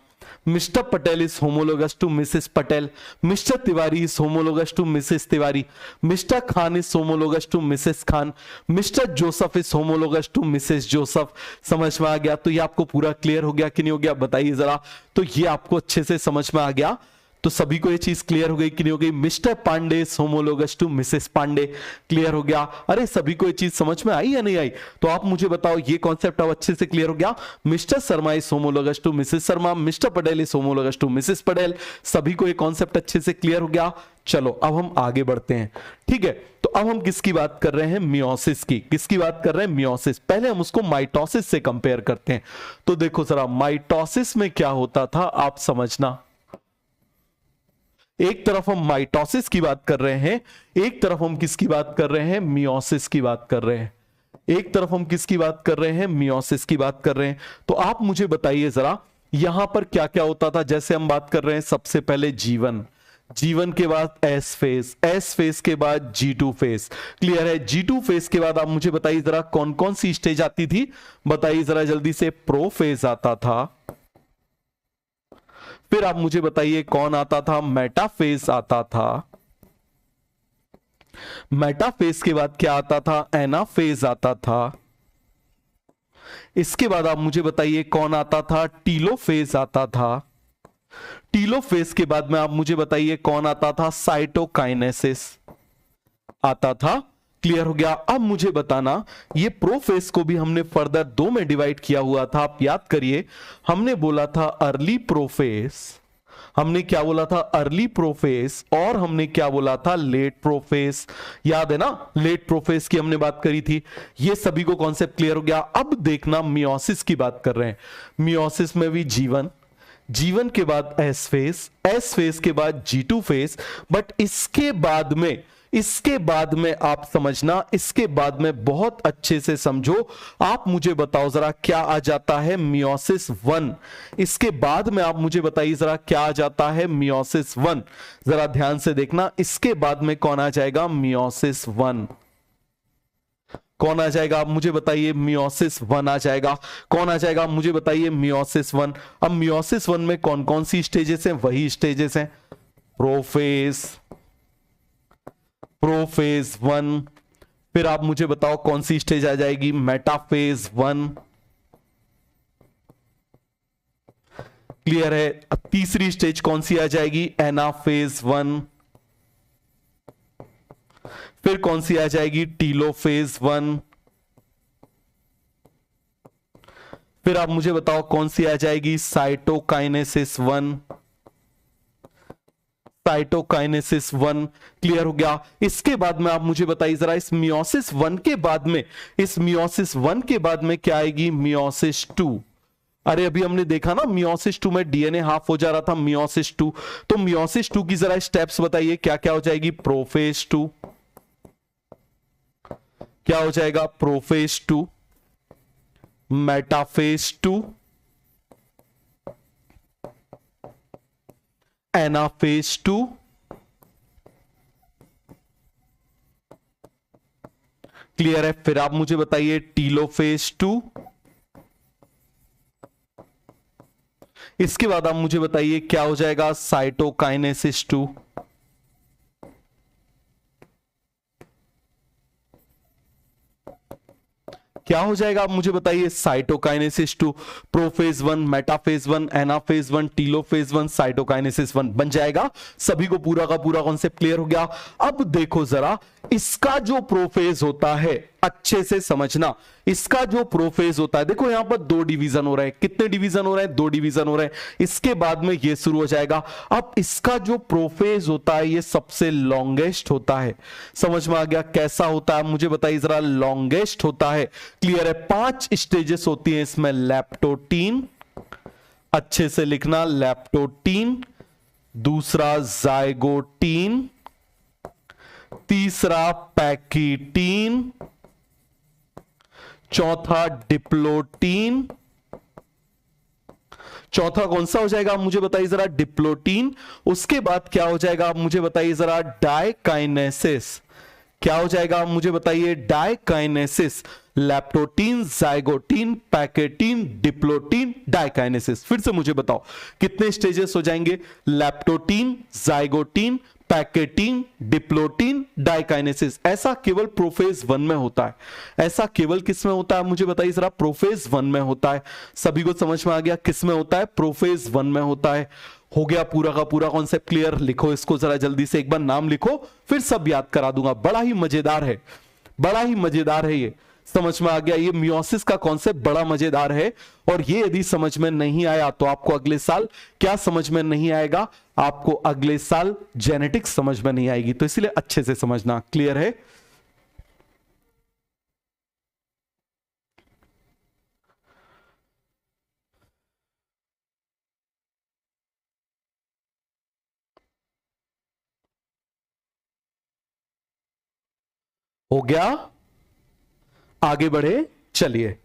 [SPEAKER 1] Mr Patel is homologous to Mrs Patel, Mr Tiwari is homologous to Mrs Tiwari, Mr Khan is homologous to Mrs Khan, Mr Joseph is homologous to Mrs Joseph. समझ में आ गया? तो ये आपको पूरा क्लियर हो गया कि नहीं हो गया, बताइए जरा। तो ये आपको अच्छे से समझ में आ गया, तो सभी को ये चीज क्लियर हो गई कि नहीं हो गई। Mr Pande is homologous to Mrs Pande, clear हो गया। अरे सभी को ये चीज समझ में आई या नहीं आई? तो आप मुझे बताओ, ये कॉन्सेप्ट अब अच्छे से क्लियर हो गया। Mr Sharma is homologous to Mrs Sharma, Mr Patel is homologous to Mrs Patel, सभी को ये कॉन्सेप्ट अच्छे से क्लियर हो गया। चलो अब हम आगे बढ़ते हैं, ठीक है। तो अब हम किसकी बात कर रहे हैं, मियोसिस की। किसकी बात कर रहे हैं, मियोसिस। पहले हम उसको माइटोसिस से कंपेयर करते हैं। तो देखो जरा, माइटोसिस में क्या होता था आप समझना। एक तरफ हम माइटोसिस की बात कर रहे हैं, एक तरफ हम किसकी बात कर रहे हैं, मियोसिस की बात कर रहे हैं। एक तरफ हम किसकी बात कर रहे हैं, मियोसिस की बात कर रहे हैं। तो आप मुझे बताइए जरा, यहां पर क्या क्या होता था। जैसे हम बात कर रहे हैं सबसे पहले जीवन, जीवन के बाद एस फेज, एस फेज के बाद G2 फेज। क्लियर है? G2 फेज के बाद आप मुझे बताइए जरा कौन कौन सी स्टेज आती थी, बताइए जरा जल्दी से। प्रो फेज आता था, फिर आप मुझे बताइए कौन आता था, मेटाफेज आता था, मेटाफेज के बाद क्या आता था, एनाफेज आता था। इसके बाद आप मुझे बताइए कौन आता था, टीलोफेज आता था। टीलोफेज के बाद में आप मुझे बताइए कौन आता था, साइटोकाइनेसिस आता था। क्लियर हो गया? अब मुझे बताना, ये प्रोफेज को भी हमने फर्दर दो में डिवाइड किया हुआ था, आप याद करिए। हमने बोला था अर्ली प्रोफेज, हमने क्या बोला था, अर्ली प्रोफेज, और हमने क्या बोला था, लेट प्रोफेज। याद है ना, लेट प्रोफेज की हमने बात करी थी। ये सभी को कॉन्सेप्ट क्लियर हो गया। अब देखना, मियोसिस की बात कर रहे हैं। मियोसिस में भी जीवन, जीवन के बाद एस फेज, एस फेज के बाद G2 फेज। बट इसके बाद में आप समझना, इसके बाद में बहुत अच्छे से समझो। आप मुझे बताओ जरा क्या आ जाता है, मियोसिस 1। इसके बाद में आप मुझे बताइए जरा क्या आ जाता है, मियोसिस 1। जरा ध्यान से देखना, इसके बाद में कौन आ जाएगा, मियोसिस 1। कौन आ जाएगा आप मुझे बताइए, मियोसिस 1 आ जाएगा। कौन आ जाएगा आप मुझे बताइए, मियोसिस 1। अब मियोसिस 1 में कौन कौन सी स्टेजेस हैं, वही स्टेजेस हैं, प्रोफेज, प्रोफेज 1। फिर आप मुझे बताओ कौन सी स्टेज आ जाएगी, मेटाफेज 1। क्लियर है? अब तीसरी स्टेज कौन सी आ जाएगी, एनाफेज 1। फिर कौन सी आ जाएगी, टीलोफेज 1। फिर आप मुझे बताओ कौन सी आ जाएगी, साइटोकाइनेसिस 1। साइटोकाइनेसिस 1। क्लियर हो गया? इसके बाद में आप मुझे बताइए जरा, इस मियोसिस 1 के बाद में, इस मियोसिस 1 के बाद में क्या आएगी, मियोसिस 2। अरे अभी हमने देखा ना, मियोसिस 2 में डीएनए हाफ हो जा रहा था, मियोसिस 2। तो मियोसिस 2 की जरा स्टेप्स बताइए क्या क्या हो जाएगी, प्रोफेज 2। क्या हो जाएगा, प्रोफेज 2, मेटाफेज 2, एनाफेज 2, क्लियर है? फिर आप मुझे बताइए टीलोफेज 2। इसके बाद आप मुझे बताइए क्या हो जाएगा साइटोकाइनेसिस 2। क्या हो जाएगा आप मुझे बताइए cytokinesis 2। Prophase 1, metaphase 1, anaphase 1, telophase 1, cytokinesis 1 बन जाएगा। सभी को पूरा का पूरा कॉन्सेप्ट क्लियर हो गया। अब देखो जरा, इसका जो प्रोफेज होता है अच्छे से समझना, इसका जो प्रोफेज होता है, देखो यहां पर 2 डिवीजन हो रहे हैं। कितने डिवीजन हो रहे हैं? 2 डिवीजन हो रहे हैं। इसके बाद में ये शुरू हो जाएगा। अब इसका जो प्रोफेज होता है ये सबसे लॉन्गेस्ट होता है। समझ में आ गया कैसा होता है? मुझे बताइए जरा। लॉन्गेस्ट होता है। क्लियर है? 5 स्टेजेस होती हैं इसमें। लैप्टोटीन, अच्छे से लिखना, लैप्टोटीन। दूसरा जाइगोटीन, तीसरा पैकीटीन, चौथा डिप्लोटीन। चौथा कौन सा हो जाएगा आप मुझे बताइए जरा? डिप्लोटीन। उसके बाद क्या हो जाएगा आप मुझे बताइए जरा? डाइकाइनेसिस। क्या हो जाएगा आप मुझे बताइए? Diakinesis. Leptotene, zygotene, pachytene, diplotene, diakinesis. फिर से मुझे बताओ कितने स्टेजेस हो जाएंगे? Leptotene, zygotene, pachytene, diplotene, diakinesis. ऐसा केवल प्रोफेज 1 में होता है। ऐसा केवल किस में होता है मुझे बताइए जरा? प्रोफेज 1 में होता है। सभी को समझ में आ गया किस में होता है? प्रोफेज 1 में होता है। हो गया पूरा का पूरा कॉन्सेप्ट क्लियर? लिखो इसको जरा जल्दी से, एक बार नाम लिखो, फिर सब याद करा दूंगा। बड़ा ही मजेदार है, बड़ा ही मजेदार है ये। समझ में आ गया? ये मियोसिस का कॉन्सेप्ट बड़ा मजेदार है। और ये यदि समझ में नहीं आया तो आपको अगले साल क्या समझ में नहीं आएगा? आपको अगले साल जेनेटिक्स समझ में नहीं आएगी। तो इसलिए अच्छे से समझना। क्लियर है? हो गया? आगे बढ़े, चलिए।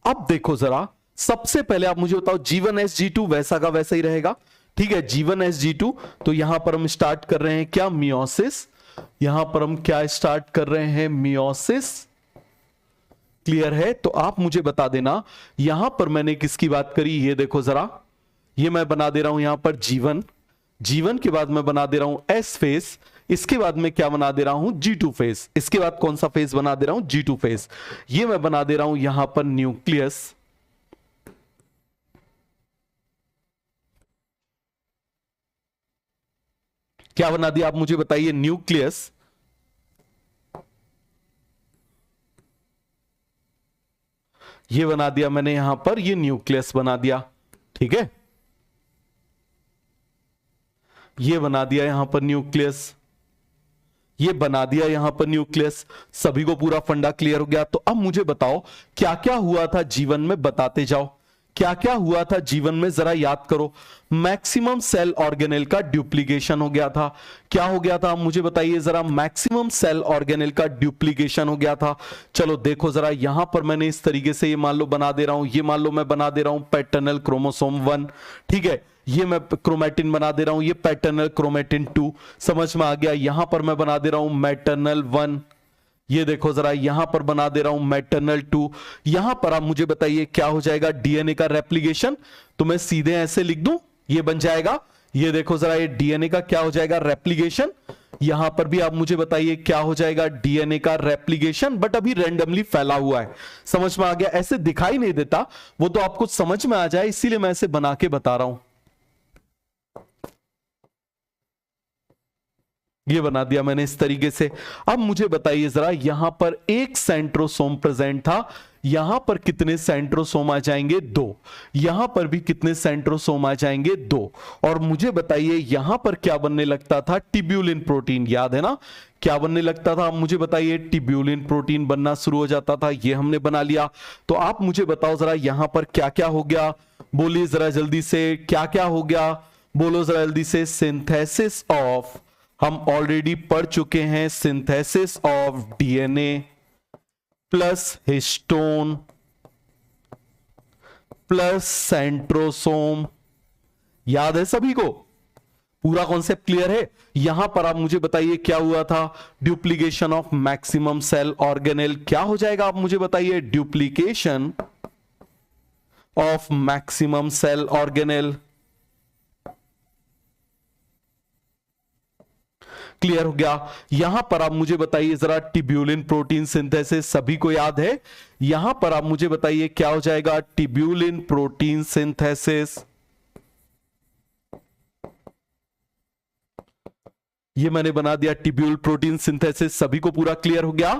[SPEAKER 1] अब देखो जरा, सबसे पहले आप मुझे बताओ, G1SG2 वैसा का वैसा ही रहेगा। ठीक है, G1SG2। तो यहां पर हम स्टार्ट कर रहे हैं क्या? मियोसिस। यहां पर हम क्या स्टार्ट कर रहे हैं? मियोसिस। क्लियर है? तो आप मुझे बता देना, यहां पर मैंने किसकी बात करी? ये देखो जरा, ये मैं बना दे रहा हूं यहां पर G1। G1 के बाद मैं बना दे रहा हूं S फेस। इसके बाद मैं क्या बना दे रहा हूं? G2 face. इसके बाद कौन सा फेस बना दे रहा हूं? G2 face. ये मैं बना दे रहा हूं यहां पर न्यूक्लियस। क्या बना दिया आप मुझे बताइए? न्यूक्लियस। ये बना दिया मैंने यहां पर, ये न्यूक्लियस बना दिया। ठीक है, ये बना दिया यहां पर न्यूक्लियस। ये बना दिया यहां पर न्यूक्लियस। सभी को पूरा फंडा क्लियर हो गया। तो अब मुझे बताओ क्या क्या हुआ था जीवन में? बताते जाओ क्या क्या हुआ था जीवन में, जरा याद करो। मैक्सिमम सेल ऑर्गेनेल का डुप्लीकेशन हो गया था। क्या हो गया था मुझे बताइए जरा? मैक्सिमम सेल ऑर्गेनेल का डुप्लीकेशन हो गया था। चलो देखो जरा, यहां पर मैंने इस तरीके से ये मान लो बना दे रहा हूं, ये मान लो मैं बना दे रहा हूं पैटर्नल क्रोमोसोम 1। ठीक है, ये मैं क्रोमेटिन बना दे रहा हूं, ये पैटर्नल क्रोमेटिन 2। समझ में आ गया? यहां पर मैं बना दे रहा हूं मैटरनल 1। ये देखो जरा, यहां पर बना दे रहा हूं मैटरनल 2। यहां पर आप मुझे बताइए क्या हो जाएगा? डीएनए का रेप्लिकेशन। तो मैं सीधे ऐसे लिख दूं, ये बन जाएगा। ये देखो जरा, ये डीएनए का क्या हो जाएगा? रेप्लिकेशन। यहां पर भी आप मुझे बताइए क्या हो जाएगा? डीएनए का रेप्लिकेशन, बट अभी रैंडमली फैला हुआ है। समझ में आ गया? ऐसे दिखाई नहीं देता, वो तो आपको समझ में आ जाए इसीलिए मैं ऐसे बना के बता रहा हूं। ये बना दिया मैंने इस तरीके से। अब मुझे बताइए जरा, यहां पर एक सेंट्रोसोम प्रेजेंट था। यहां पर कितने सेंट्रोसोम आ जाएंगे? 2। यहां पर भी कितने सेंट्रोसोम आ जाएंगे? 2। और मुझे बताइए यहां पर क्या बनने लगता था? टिब्यूलिन प्रोटीन। याद है ना क्या बनने लगता था? आप मुझे बताइए। टिब्यूलिन प्रोटीन बनना शुरू हो जाता था। ये हमने बना लिया। तो आप मुझे बताओ जरा, यहां पर क्या क्या हो गया? बोलिए जरा जल्दी से, क्या क्या हो गया? बोलो जरा जल्दी से। सिंथेसिस ऑफ, हम ऑलरेडी पढ़ चुके हैं, synthesis of DNA plus histone plus centrosome. याद है सभी को? पूरा कॉन्सेप्ट क्लियर है? यहां पर आप मुझे बताइए क्या हुआ था? Duplication of maximum cell organelle. क्या हो जाएगा आप मुझे बताइए? Duplication of maximum cell organelle. Clear हो गया। यहां पर आप मुझे बताइए जरा टिब्यूलिन प्रोटीन सिंथेसिस सभी को याद है। यहां पर आप मुझे बताइए क्या हो जाएगा, टिब्यूलिन प्रोटीन सिंथेसिस। ये मैंने बना दिया टिब्यूल प्रोटीन सिंथेसिस, सभी को पूरा क्लियर हो गया।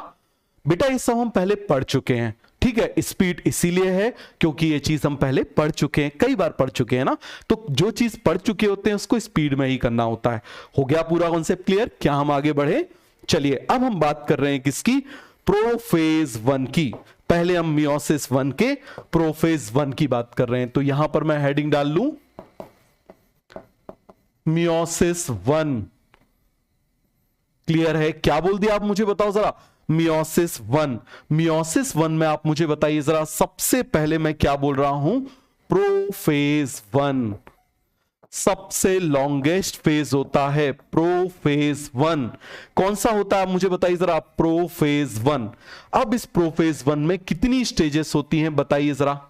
[SPEAKER 1] बेटा ये सब हम पहले पढ़ चुके हैं, ठीक है। स्पीड इसीलिए है क्योंकि ये चीज हम पहले पढ़ चुके हैं, कई बार पढ़ चुके हैं ना, तो जो चीज पढ़ चुके होते हैं उसको स्पीड में ही करना होता है। हो गया पूरा कॉन्सेप्ट क्लियर। क्या हम आगे बढ़े? चलिए अब हम बात कर रहे हैं किसकी, प्रोफेज 1 की। पहले हम मियोसिस 1 के प्रोफेज 1 की बात कर रहे हैं, तो यहां पर मैं हेडिंग डाल लूं मियोसिस 1। क्लियर है? क्या बोल दिया आप मुझे बताओ जरा, मियोसिस 1। मियोसिस 1 में आप मुझे बताइए जरा, सबसे पहले मैं क्या बोल रहा हूं, प्रोफेज 1। सबसे लॉन्गेस्ट फेज होता है प्रोफेज 1। कौन सा होता है आप मुझे बताइए जरा, प्रोफेज 1। अब इस प्रोफेज 1 में कितनी स्टेजेस होती हैं बताइए जरा।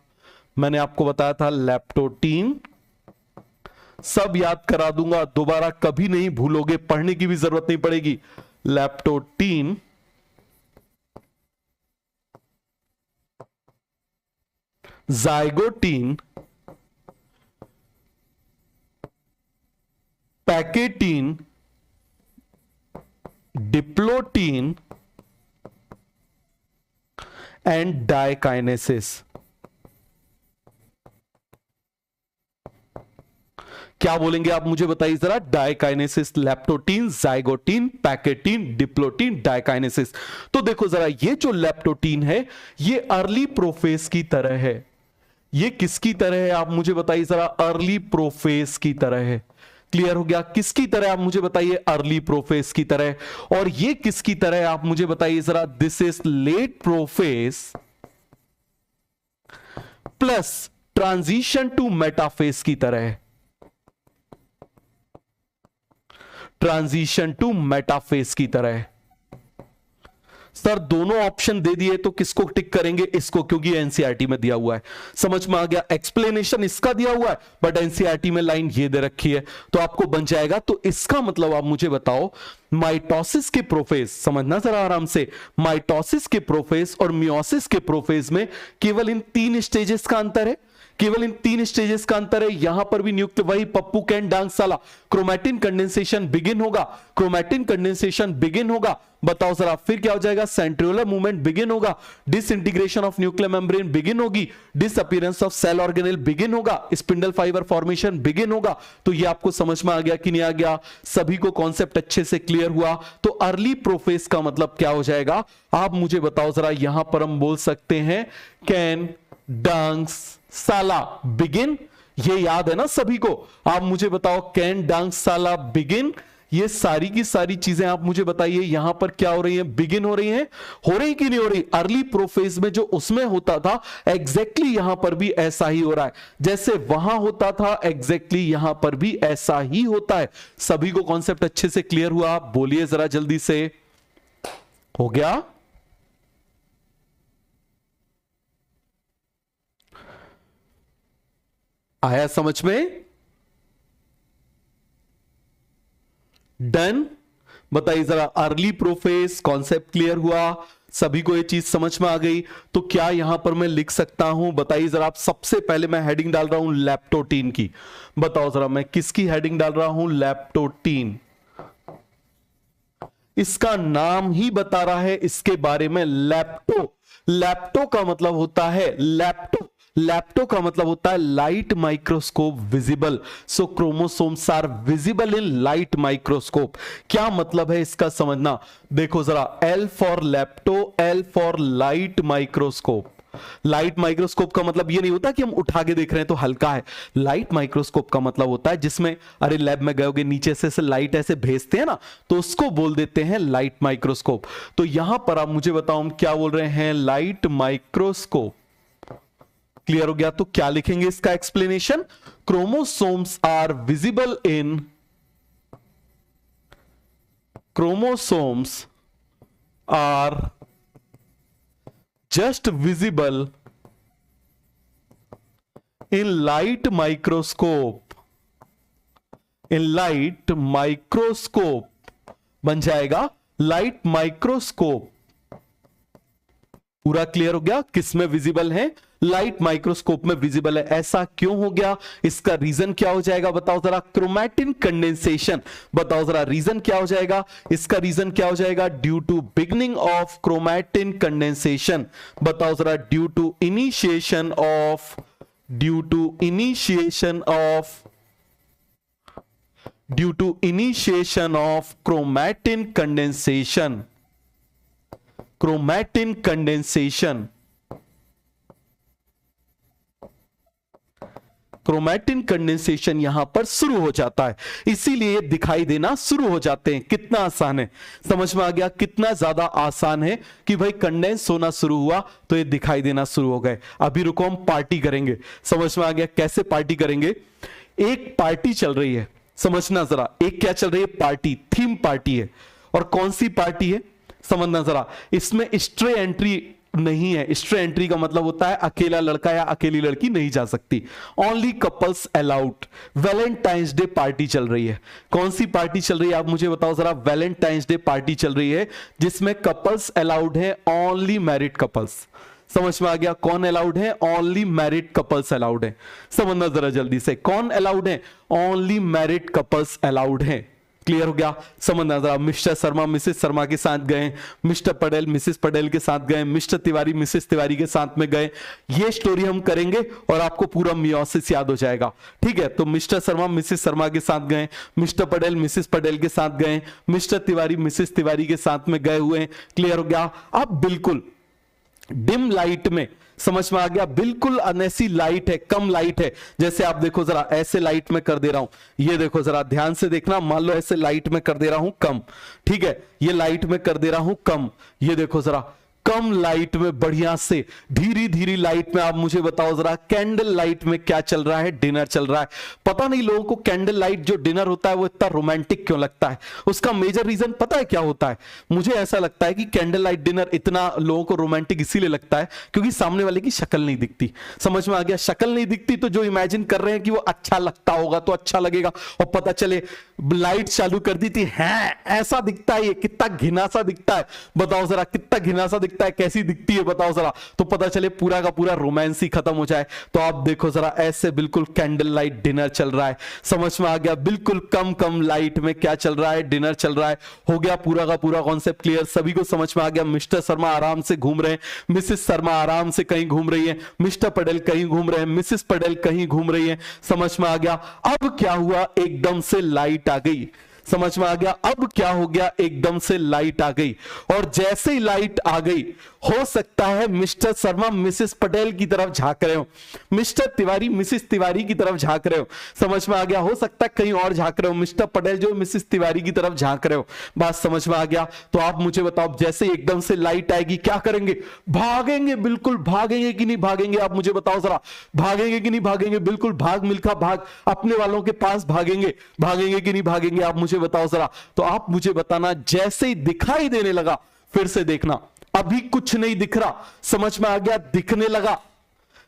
[SPEAKER 1] मैंने आपको बताया था लैप्टोटीन, सब याद करा दूंगा, दोबारा कभी नहीं भूलोगे, पढ़ने की भी जरूरत नहीं पड़ेगी। Leptotene, zygotene, pachytene, diplotene and diakinesis. क्या बोलेंगे आप मुझे बताइए जरा, diakinesis, leptotene, zygotene, pachytene, diplotene, diakinesis. तो देखो जरा, ये जो लैप्टोटीन है ये अर्ली प्रोफेज की तरह है। ये किसकी तरह है आप मुझे बताइए जरा, अर्ली प्रोफेज की तरह है। क्लियर हो गया? किसकी तरह आप मुझे बताइए, अर्ली प्रोफेज की तरह। और ये किसकी तरह है आप मुझे बताइए जरा, this is late prophase plus transition to metaphase की तरह है। ट्रांजिशन टू मेटाफेज की तरह है। सर दोनों ऑप्शन दे दिए तो किसको टिक करेंगे, इसको, क्योंकि एनसीईआरटी में दिया हुआ है। समझ में आ गया? एक्सप्लेनेशन इसका दिया हुआ है बट एनसीईआरटी में लाइन ये दे रखी है, तो आपको बन जाएगा। तो इसका मतलब आप मुझे बताओ, माइटोसिस के प्रोफेज, समझना जरा आराम से, माइटोसिस के प्रोफेज और मियोसिस के प्रोफेज में केवल इन 3 स्टेजेस का अंतर है। केवल इन 3 स्टेजेस का अंतर है। यहां पर भी न्यूक्लियर, वही पप्पू कैन डांग साला, क्रोमैटिन कंडेंसेशन बिगिन होगा, क्रोमैटिन कंडेंसेशन बिगिन होगा। बताओ जरा फिर क्या हो जाएगा, सेंट्रियोलर मूवमेंट बिगिन होगा, disintegration of nuclear membrane begin होगी, disappearance of cell organelle begin होगा, स्पिंडल फाइबर फॉर्मेशन बिगिन होगा। तो ये आपको समझ में आ गया कि नहीं आ गया? सभी को कॉन्सेप्ट अच्छे से क्लियर हुआ? तो अर्ली प्रोफेज का मतलब क्या हो जाएगा आप मुझे बताओ जरा। यहां पर हम बोल सकते हैं कैन डांग्स साला बिगिन। ये याद है ना सभी को? आप मुझे बताओ, कैन डांग साला बिगिन। ये सारी की सारी चीजें आप मुझे बताइए यहां पर क्या हो रही हैं, बिगिन हो रही हैं, हो रही कि नहीं हो रही? अर्ली प्रोफेज में जो उसमें होता था एग्जैक्टली यहां पर भी ऐसा ही हो रहा है। जैसे वहां होता था एग्जैक्टली यहां पर भी ऐसा ही होता है। सभी को कॉन्सेप्ट अच्छे से क्लियर हुआ? बोलिए जरा जल्दी से। हो गया? आया समझ में? डन? बताइए जरा, अर्ली प्रोफेज कॉन्सेप्ट क्लियर हुआ? सभी को ये चीज समझ में आ गई? तो क्या यहां पर मैं लिख सकता हूं, बताइए जरा आप। सबसे पहले मैं हेडिंग डाल रहा हूं लैप्टोटीन की। बताओ जरा मैं किसकी हेडिंग डाल रहा हूं, लैप्टोटीन। इसका नाम ही बता रहा है इसके बारे में, लैप्टो। लैप्टो का मतलब होता है, लैप्टो, लैप्टो का मतलब होता है light microscope visible. So chromosomes are visible in light microscope. क्या मतलब है इसका समझना। देखो जरा, L for lepto, L for light microscope. Light microscope का मतलब ये नहीं होता कि हम उठा के देख रहे हैं तो हल्का है। लाइट माइक्रोस्कोप का मतलब होता है जिसमें, अरे लैब में गए नीचे से लाइट ऐसे भेजते हैं ना, तो उसको बोल देते हैं लाइट माइक्रोस्कोप। तो यहां पर आप मुझे बताओ हम क्या बोल रहे हैं, लाइट माइक्रोस्कोप। क्लियर हो गया? तो क्या लिखेंगे इसका explanation, chromosomes are visible in, chromosomes are just visible in light microscope, in light microscope बन जाएगा लाइट माइक्रोस्कोप। पूरा क्लियर हो गया? किसमें विजिबल है? लाइट माइक्रोस्कोप में विजिबल है। ऐसा क्यों हो गया? इसका रीजन क्या हो जाएगा बताओ जरा? Chromatin condensation. बताओ जरा रीजन क्या हो जाएगा? इसका रीजन क्या हो जाएगा? Due to beginning of chromatin condensation. बताओ जरा, due to initiation of, due to initiation of, due to initiation of chromatin condensation, chromatin condensation, chromatin condensation यहां पर शुरू हो जाता है, इसीलिए दिखाई देना शुरू हो जाते हैं। कितना आसान है, समझ में आ गया? कितना ज्यादा आसान है कि भाई कंडेंस होना शुरू हुआ तो ये दिखाई देना शुरू हो गए। अभी रुको, हम पार्टी करेंगे। समझ में आ गया कैसे पार्टी करेंगे? एक पार्टी चल रही है, समझना जरा। एक क्या चल रही है? पार्टी, थीम पार्टी है। और कौन सी पार्टी है समझना जरा। इसमें स्ट्रे एंट्री नहीं है। स्ट्रे एंट्री का मतलब होता है अकेला लड़का या अकेली लड़की नहीं जा सकती। Only couples allowed. Valentine's day party चल रही है। कौन सी पार्टी चल रही है आप मुझे बताओ जरा? वैलेंटाइंस डे पार्टी चल रही है जिसमें कपल्स अलाउड है, ओनली मैरिड कपल्स। समझ में आ गया? कौन अलाउड है? ओनली मैरिड कपल्स अलाउड है। समझना जरा जल्दी से, कौन अलाउड है? ओनली मैरिड कपल्स अलाउड है। क्लियर हो गया? समझना जरा। मिस्टर शर्मा मिसेस शर्मा के साथ गए, मिस्टर पटेल मिसेस पटेल के साथ गए, मिस्टर तिवारी मिसेस तिवारी के साथ में गए। ये स्टोरी हम करेंगे और आपको पूरा मियोसिस याद हो जाएगा। ठीक है? तो मिस्टर शर्मा मिसेस शर्मा के साथ गए, मिस्टर पटेल मिसेस पटेल के साथ गए, मिस्टर तिवारी मिसेस तिवारी के साथ में गए हुए हैं। क्लियर हो गया? अब बिल्कुल डिम लाइट में, समझ में आ गया? बिल्कुल अनैसी लाइट है, कम लाइट है। जैसे आप देखो जरा, ऐसे लाइट में कर दे रहा हूं, ये देखो जरा ध्यान से देखना। मान लो ऐसे लाइट में कर दे रहा हूं कम, ठीक है? ये लाइट में कर दे रहा हूं कम, ये देखो जरा कम लाइट में बढ़िया से धीरे धीरे लाइट में आप मुझे बताओ जरा, कैंडल लाइट में क्या चल रहा है? डिनर चल रहा है। पता नहीं लोगों को कैंडल लाइट जो डिनर होता है वो इतना रोमांटिक क्यों लगता है? उसका मेजर रीजन पता है क्या होता है? मुझे ऐसा लगता है कि कैंडल लाइट डिनर इतना लोगों को रोमांटिक इसीलिए लगता है क्योंकि सामने वाले की शक्ल नहीं दिखती। समझ में आ गया? शक्ल नहीं दिखती तो जो इमेजिन कर रहे हैं कि वो अच्छा लगता होगा तो अच्छा लगेगा, और पता चले लाइट चालू कर दी थी, है ऐसा दिखता है, ये कितना घिनासा दिखता है। बताओ जरा कितना घिनासा दिखता है, कैसी दिखती है बताओ जरा, तो पता चले पूरा का पूरा रोमांस ही खत्म हो जाए। तो आप देखो जरा, ऐसे बिल्कुल कैंडल लाइट डिनर चल रहा है। समझ में आ गया? बिल्कुल कम कम लाइट में क्या चल रहा है? डिनर चल रहा है। हो गया पूरा का पूरा कॉन्सेप्ट क्लियर? सभी को समझ में आ गया? मिस्टर शर्मा आराम से घूम रहे हैं, मिसेस शर्मा आराम से कहीं घूम रही है, मिस्टर पटेल कहीं घूम रहे हैं, मिसेस पटेल कहीं घूम रही है। समझ में आ गया? अब क्या हुआ? एकदम से लाइट आ गई। समझ में आ गया? अब क्या हो गया? एकदम से लाइट आ गई, और जैसे ही लाइट आ गई, हो सकता है मिस्टर शर्मा मिसेस पटेल की तरफ झांक रहे हो, मिस्टर तिवारी मिसेस तिवारी की तरफ झांक रहे हो। समझ में आ गया? हो सकता है कहीं और झांक रहे हो, मिस्टर पटेल जो मिसेस तिवारी की तरफ झांक रहे हो। बात समझ में आ गया? तो आप मुझे बताओ, जैसे एकदम से लाइट आएगी क्या करेंगे? भागेंगे। बिल्कुल भागेंगे कि नहीं भागेंगे? आप मुझे बताओ जरा, भागेंगे कि नहीं भागेंगे? बिल्कुल भाग मिल्खा भाग, अपने वालों के पास भागेंगे। भागेंगे कि नहीं भागेंगे? आप मुझे बताओ जरा। तो आप मुझे बताना, जैसे ही दिखाई देने लगा, फिर से देखना, अभी कुछ नहीं दिख रहा, समझ में आ गया? दिखने लगा,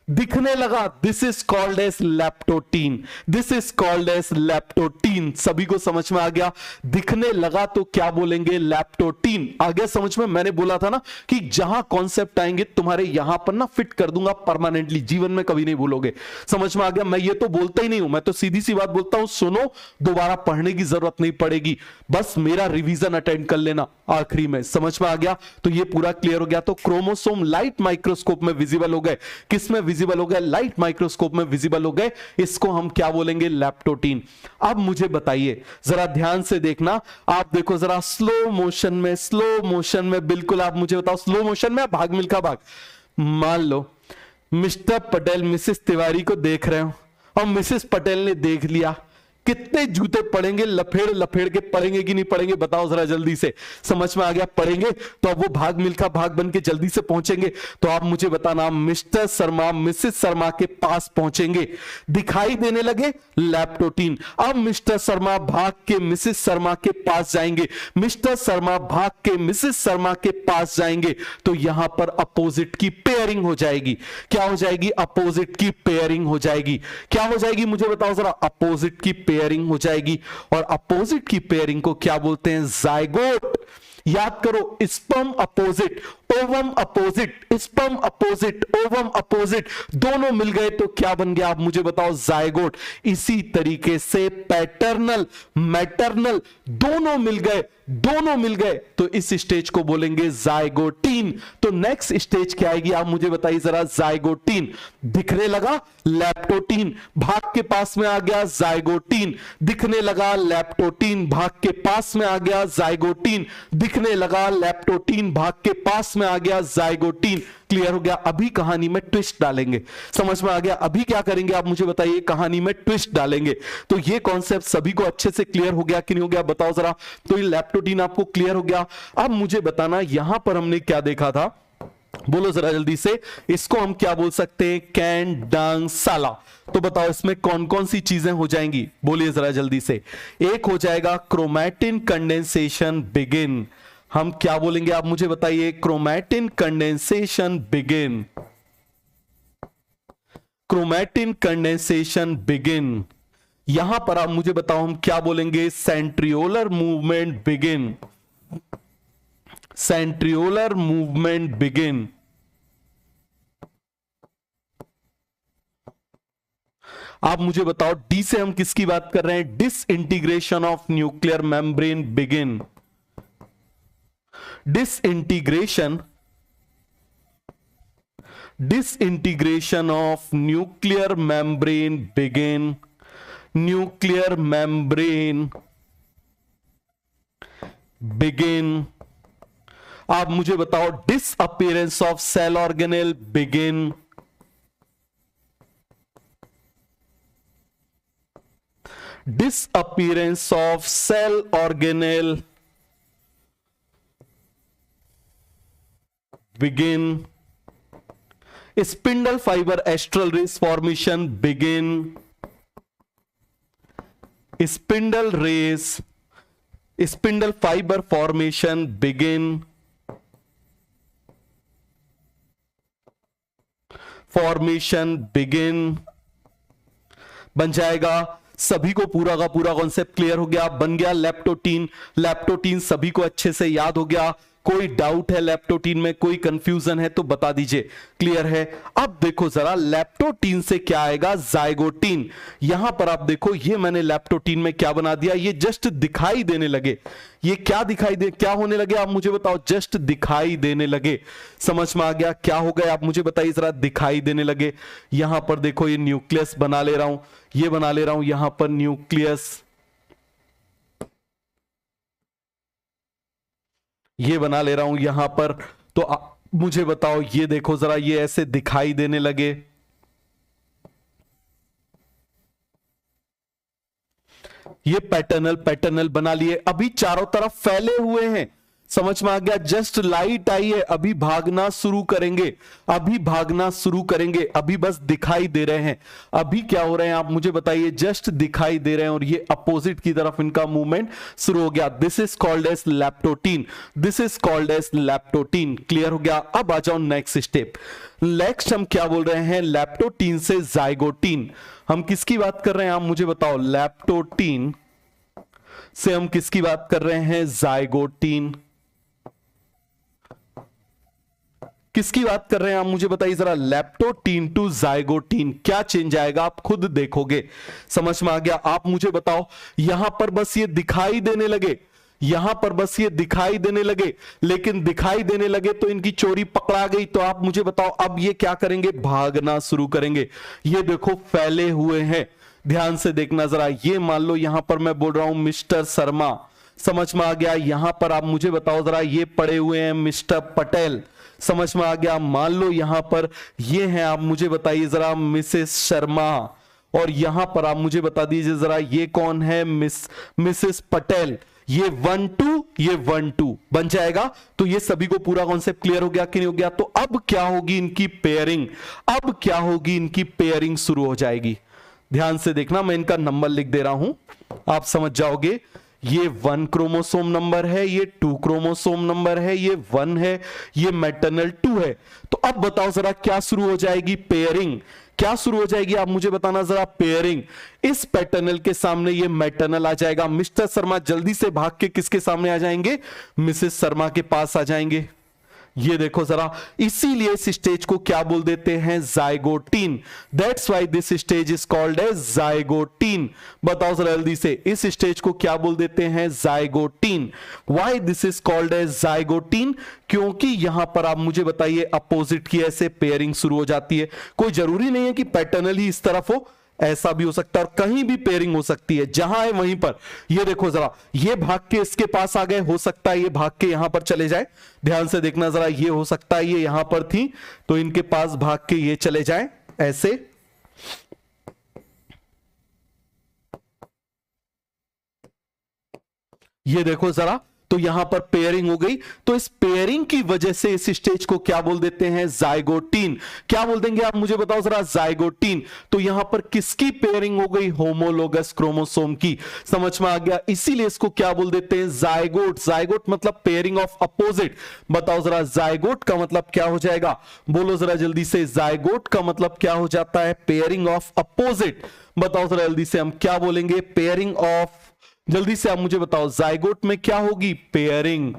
[SPEAKER 1] दिखने लगा। This is called as leptotene, this is called as leptotene. सभी को समझ में आ गया? दिखने लगा तो क्या बोलेंगे? लैप्टोटीन। आ गया समझ में? मैंने बोला था ना कि जहां कॉन्सेप्ट आएंगे तुम्हारे यहां पर ना फिट कर दूंगा परमानेंटली, जीवन में कभी नहीं भूलोगे। समझ में आ गया? मैं ये तो बोलता ही नहीं हूं, मैं तो सीधी सी बात बोलता हूं, सुनो, दोबारा पढ़ने की जरूरत नहीं पड़ेगी, बस मेरा रिवीजन अटेंड कर लेना आखिरी में। समझ में आ गया? तो ये पूरा क्लियर हो गया। तो क्रोमोसोम लाइट माइक्रोस्कोप में विजिबल हो गए। किसमें विजिबल हो गए? लाइट माइक्रोस्कोप में विजिबल हो गए। इसको हम क्या बोलेंगे? लैप्टोटीन। अब मुझे बताइए, जरा ध्यान से देखना, आप देखो जरा स्लो मोशन में, स्लो मोशन में, बिल्कुल आप मुझे बताओ, स्लो मोशन में भाग मिल्खा भाग। मान लो मिस्टर पटेल मिसेस तिवारी को देख रहे हो और मिसेस पटेल ने देख लिया, कितने जूते पड़ेंगे, लफेड़ लफेड़ के पड़ेंगे कि नहीं पड़ेंगे, बताओ जरा जल्दी से। समझ में आ गया? पड़ेंगे तो अब वो भाग मिल्खा भाग बन के जल्दी से पहुंचेंगे। तो आप मुझे बताना, मिस्टर शर्मा मिसेस शर्मा के पास पहुंचेंगे, दिखाई देने लगे लैप्टोटीन। अब मिस्टर शर्मा भाग के मिसेस शर्मा के पास जाएंगे, मिस्टर शर्मा भाग के मिसेस शर्मा के पास जाएंगे, तो यहां पर अपोजिट की पेयरिंग हो जाएगी। क्या हो जाएगी? अपोजिट की पेयरिंग हो जाएगी। क्या हो जाएगी मुझे बताओ जरा? अपोजिट की पेयरिंग हो जाएगी। और अपोजिट की पेयरिंग को क्या बोलते हैं? जाइगोट। याद करो, sperm opposite, ovum opposite, sperm opposite, ovum opposite, दोनों मिल गए तो क्या बन गया? आप मुझे बताओ, जाइगोट। इसी तरीके से पैटर्नल मैटरनल दोनों मिल गए, दोनों मिल गए तो इस स्टेज को बोलेंगे जाइगोटीन। तो नेक्स्ट स्टेज क्या आएगी? आप मुझे बताइए जरा। जाइगोटीन, दिखने लगा लैप्टोटीन, भाग के पास में आ गया जाइगोटीन, दिखने लगा लैप्टोटीन, भाग के पास में आ गया जाइगोटीन, दिखने लगा लैप्टोटीन, भाग के पास में आ गया जाइगोटीन। क्लियर हो गया? अभी कहानी में ट्विस्ट डालेंगे। समझ में आ गया? अभी क्या करेंगे आप मुझे बताइए? कहानी में ट्विस्ट डालेंगे। तो ये कॉन्सेप्ट सभी को अच्छे से क्लियर हो गया कि नहीं हो गया? बताओ जरा। तो ये लैप्टोटीन आपको क्लियर हो गया। अब मुझे बताना, यहां पर हमने क्या देखा था, बोलो जरा जल्दी से। इसको हम क्या बोल सकते हैं? कैंडांसाला। तो बताओ इसमें कौन कौन सी चीजें हो जाएंगी? बोलिए जरा जल्दी से। एक हो जाएगा क्रोमैटिन कंडेंसेशन बिगिन। हम क्या बोलेंगे आप मुझे बताइए? Chromatin condensation begin, chromatin condensation begin. यहां पर आप मुझे बताओ हम क्या बोलेंगे? Centriolar movement begin, centriolar movement begin. आप मुझे बताओ, डी से हम किसकी बात कर रहे हैं? Disintegration of nuclear membrane begin, disintegration, disintegration of nuclear membrane begin, nuclear membrane begin. आप मुझे बताओ, disappearance of cell organelle begin, disappearance of cell organelle begin, spindle fibre astral rays formation begin, spindle rays, spindle fibre formation begin, formation begin बन जाएगा। सभी को पूरा का पूरा कॉन्सेप्ट क्लियर हो गया? बन गया लैप्टोटीन। लैप्टोटीन सभी को अच्छे से याद हो गया? कोई डाउट है लैप्टोटीन में? कोई कंफ्यूजन है तो बता दीजिए। क्लियर है? अब देखो जरा, लैप्टोटीन से क्या आएगा? जाइगोटीन। यहां पर आप देखो, ये मैंने लैप्टोटीन में क्या बना दिया? ये जस्ट दिखाई देने लगे। ये क्या दिखाई दे, क्या होने लगे आप मुझे बताओ? जस्ट दिखाई देने लगे। समझ में आ गया? क्या हो गया आप मुझे बताइए जरा? दिखाई देने लगे। यहां पर देखो, ये न्यूक्लियस बना ले रहा हूं, ये बना ले रहा हूं यहां पर न्यूक्लियस, ये बना ले रहा हूं यहां पर। तो मुझे बताओ, ये देखो जरा, ये ऐसे दिखाई देने लगे। ये पैटर्नल पैटर्नल बना लिए, अभी चारों तरफ फैले हुए हैं। समझ में आ गया? जस्ट लाइट आई है, अभी भागना शुरू करेंगे, अभी भागना शुरू करेंगे, अभी बस दिखाई दे रहे हैं। अभी क्या हो रहे हैं आप मुझे बताइए? जस्ट दिखाई दे रहे हैं और ये अपोजिट की तरफ इनका मूवमेंट शुरू हो गया। This is called as leptotene, this is called as leptotene. Clear हो गया? अब आ जाओ नेक्स्ट स्टेप। नेक्स्ट हम क्या बोल रहे हैं? लैप्टोटीन से जाइगोटीन। हम किसकी बात कर रहे हैं आप मुझे बताओ? लैप्टोटीन से हम किसकी बात कर रहे हैं? जाइगोटीन। किसकी बात कर रहे हैं आप मुझे बताइए जरा? लैप्टोटीन टू जाइगोटीन। क्या चेंज आएगा आप खुद देखोगे। समझ में आ गया? आप मुझे बताओ, यहां पर बस ये दिखाई देने लगे, यहां पर बस ये दिखाई देने लगे, लेकिन दिखाई देने लगे तो इनकी चोरी पकड़ा गई। तो आप मुझे बताओ, अब ये क्या करेंगे? भागना शुरू करेंगे। ये देखो फैले हुए हैं, ध्यान से देखना जरा। ये मान लो यहां पर मैं बोल रहा हूं मिस्टर शर्मा। समझ में आ गया? यहां पर आप मुझे बताओ जरा, ये पड़े हुए हैं मिस्टर पटेल। समझ में आ गया? मान लो यहां पर ये हैं, आप मुझे बताइए जरा, मिसेस शर्मा। और यहां पर आप मुझे बता दीजिए जरा ये कौन है, मिसेस पटेल। ये 1-2, ये 1-2 बन जाएगा। तो ये सभी को पूरा कॉन्सेप्ट क्लियर हो गया कि नहीं हो गया? तो अब क्या होगी इनकी पेयरिंग, अब क्या होगी इनकी पेयरिंग शुरू हो जाएगी। ध्यान से देखना, मैं इनका नंबर लिख दे रहा हूं, आप समझ जाओगे। ये 1 क्रोमोसोम नंबर है, ये 2 क्रोमोसोम नंबर है, ये 1 है, ये मैटरनल 2 है। तो अब बताओ जरा क्या शुरू हो जाएगी, पेयरिंग। क्या शुरू हो जाएगी आप मुझे बताना जरा, पेयरिंग। इस पैटर्नल के सामने ये मैटरनल आ जाएगा। मिस्टर शर्मा जल्दी से भाग के किसके सामने आ जाएंगे, मिसेस शर्मा के पास आ जाएंगे। ये देखो जरा, इसीलिए इस स्टेज को क्या बोल देते हैं, zygotene. That's why this stage is called as zygotene. बताओ जरा जल्दी से, इस स्टेज को क्या बोल देते हैं, zygotene. Why this is called as zygotene? क्योंकि यहां पर आप मुझे बताइए अपोजिट की ऐसे पेयरिंग शुरू हो जाती है। कोई जरूरी नहीं है कि पैटर्नल ही इस तरफ हो, ऐसा भी हो सकता है और कहीं भी पेयरिंग हो सकती है, जहां है वहीं पर। ये देखो जरा, ये भाग के इसके पास आ गए, हो सकता है ये भाग के यहां पर चले जाए। ध्यान से देखना जरा, ये हो सकता है ये यहां पर थी तो इनके पास भाग के ये चले जाए ऐसे। ये देखो जरा, तो यहां पर पेयरिंग हो गई। तो इस पेयरिंग की वजह से इस स्टेज को क्या बोल देते हैं, जाइगोटीन। क्या बोल देंगे आप मुझे बताओ जरा, जाइगोटीन। तो यहां पर किसकी पेयरिंग हो गई, होमोलोगस क्रोमोसोम की। समझ में आ गया, इसीलिए इसको क्या बोल देते हैं, जाइगोट। जाइगोट मतलब पेयरिंग ऑफ अपोजिट। बताओ जरा जाइगोट का मतलब क्या हो जाएगा, बोलो जरा जल्दी से, जाइगोट का मतलब क्या हो जाता है, पेयरिंग ऑफ अपोजिट। बताओ जरा जल्दी से, हम क्या बोलेंगे, पेयरिंग ऑफ, जल्दी से आप मुझे बताओ, जाइगोट में क्या होगी, पेयरिंग।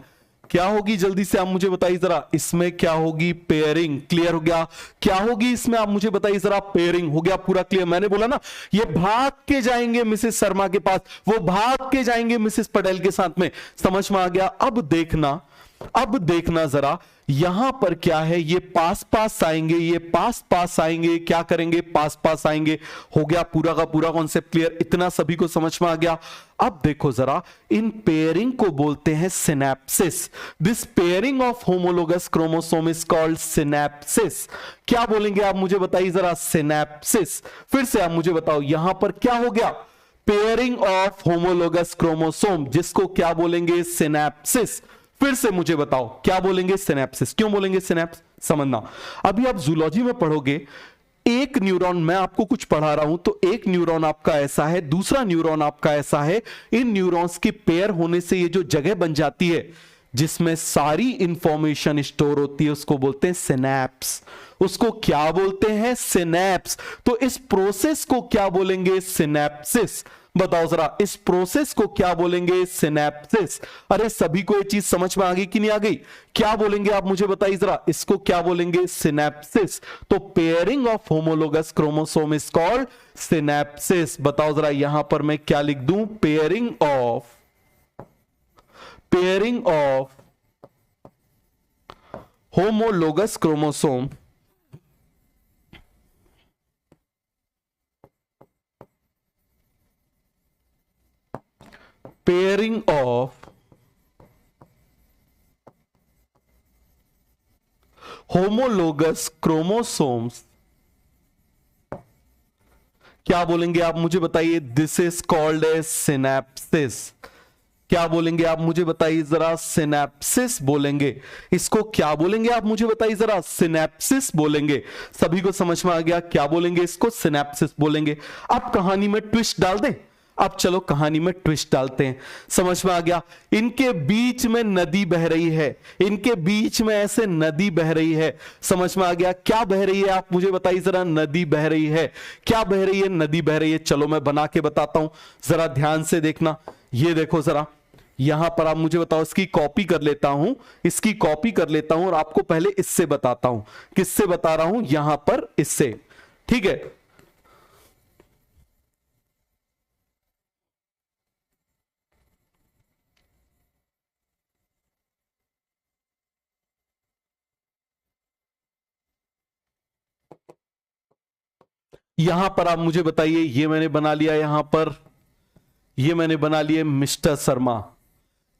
[SPEAKER 1] क्या होगी जल्दी से आप मुझे बताइए जरा, इसमें क्या होगी, पेयरिंग। क्लियर हो गया, क्या होगी इसमें आप मुझे बताइए जरा, पेयरिंग। हो गया पूरा क्लियर। मैंने बोला ना, ये भाग के जाएंगे मिसेस शर्मा के पास, वो भाग के जाएंगे मिसेस पटेल के साथ में। समझ में आ गया? अब देखना जरा, यहां पर क्या है, ये पास पास आएंगे, ये पास पास आएंगे, क्या करेंगे, पास पास आएंगे। हो गया पूरा का पूरा कॉन्सेप्ट क्लियर, इतना सभी को समझ में आ गया। अब देखो जरा, इन पेयरिंग को बोलते हैं synapsis. This pairing of homologous chromosome is called synapsis. क्या बोलेंगे आप मुझे बताइए जरा, सिनैप्सिस। फिर से आप मुझे बताओ, यहां पर क्या हो गया, पेयरिंग ऑफ होमोलोगस क्रोमोसोम, जिसको क्या बोलेंगे, सिनैप्सिस। फिर से मुझे बताओ क्या बोलेंगे, सिनैप्सिस। क्यों बोलेंगे सिनैप्स, समझना। अभी आप जूलॉजी में पढ़ोगे, एक न्यूरॉन, मैं आपको कुछ पढ़ा रहा हूं तो एक न्यूरॉन आपका ऐसा है, दूसरा न्यूरॉन आपका ऐसा है। इन न्यूरॉन्स की पेयर होने से ये जो जगह बन जाती है जिसमें सारी इंफॉर्मेशन स्टोर होती है, उसको बोलते हैं सिनैप्स। उसको क्या बोलते हैं, सिनैप्स। तो इस प्रोसेस को क्या बोलेंगे, सिनैप्सिस। बताओ जरा, इस प्रोसेस को क्या बोलेंगे, सिनैप्सिस। अरे सभी को ये चीज समझ में आ गई कि नहीं आ गई? क्या बोलेंगे आप मुझे बताइए जरा, इसको क्या बोलेंगे, सिनैप्सिस। तो pairing of homologous chromosome is called synapsis. बताओ जरा, यहां पर मैं क्या लिख दूं, pairing of homologous chromosome pairing of homologous chromosomes, क्या बोलेंगे आप मुझे बताइए, this is called as synapsis. क्या बोलेंगे आप मुझे बताइए जरा, सिनैप्सिस बोलेंगे। इसको क्या बोलेंगे आप मुझे बताइए जरा, सिनैप्सिस बोलेंगे। सभी को समझ में आ गया, क्या बोलेंगे इसको, सिनैप्सिस बोलेंगे। अब कहानी में ट्विस्ट डाल दें, अब चलो कहानी में ट्विस्ट डालते हैं। समझ में आ गया, इनके बीच में नदी बह रही है, इनके बीच में ऐसे नदी बह रही है। समझ में आ गया, क्या बह रही है आप मुझे बताइए जरा, नदी बह रही है। क्या बह रही है, नदी बह रही है। चलो मैं बना के बताता हूं, जरा ध्यान से देखना। ये देखो जरा, यहां पर आप मुझे बताओ, इसकी कॉपी कर लेता हूं, इसकी कॉपी कर लेता हूं और आपको पहले इससे बताता हूं। किससे बता रहा हूं, यहां पर इससे, ठीक है। यहां पर आप मुझे बताइए, ये मैंने बना लिया, यहां पर ये मैंने बना लिए मिस्टर शर्मा।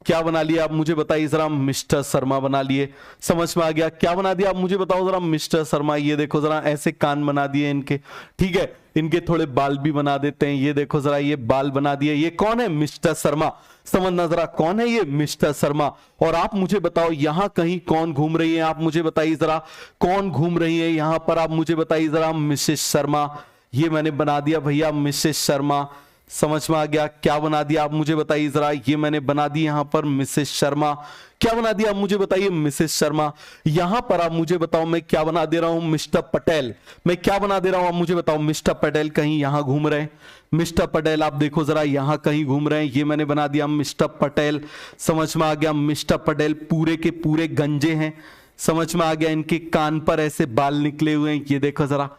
[SPEAKER 1] क्या बना लिया आप मुझे बताइए जरा, मिस्टर शर्मा बना लिए। समझ में आ गया, क्या बना दिया आप मुझे बताओ जरा, मिस्टर शर्मा। ये देखो जरा, ऐसे कान बना दिए इनके, ठीक है। इनके थोड़े बाल भी बना देते हैं। ये देखो जरा, ये बाल बना दिए। ये कौन है? मिस्टर शर्मा। समझना जरा, कौन है ये? मिस्टर शर्मा। और आप मुझे बताओ यहां कहीं कौन घूम रही है? आप मुझे बताइए जरा, कौन घूम रही है यहां पर? आप मुझे बताइए जरा। मिसेस शर्मा। ये मैंने बना दिया भैया मिसेस शर्मा। समझ में आ गया? क्या बना दिया आप मुझे बताइए जरा। ये मैंने बना दी यहां पर मिसेस शर्मा। क्या बना दिया आप मुझे बताइए? मिसेस शर्मा। यहां पर आप मुझे बताओ मैं क्या बना दे रहा हूं? मिस्टर पटेल। मैं क्या बना दे रहा हूं आप मुझे बताओ? मिस्टर पटेल कहीं यहां घूम रहे हैं। मिस्टर पटेल आप देखो जरा, यहां कहीं घूम रहे हैं। ये मैंने बना दिया मिस्टर पटेल। समझ में आ गया? मिस्टर पटेल पूरे के पूरे गंजे हैं। समझ में आ गया? इनके कान पर ऐसे बाल निकले हुए हैं। ये देखो जरा,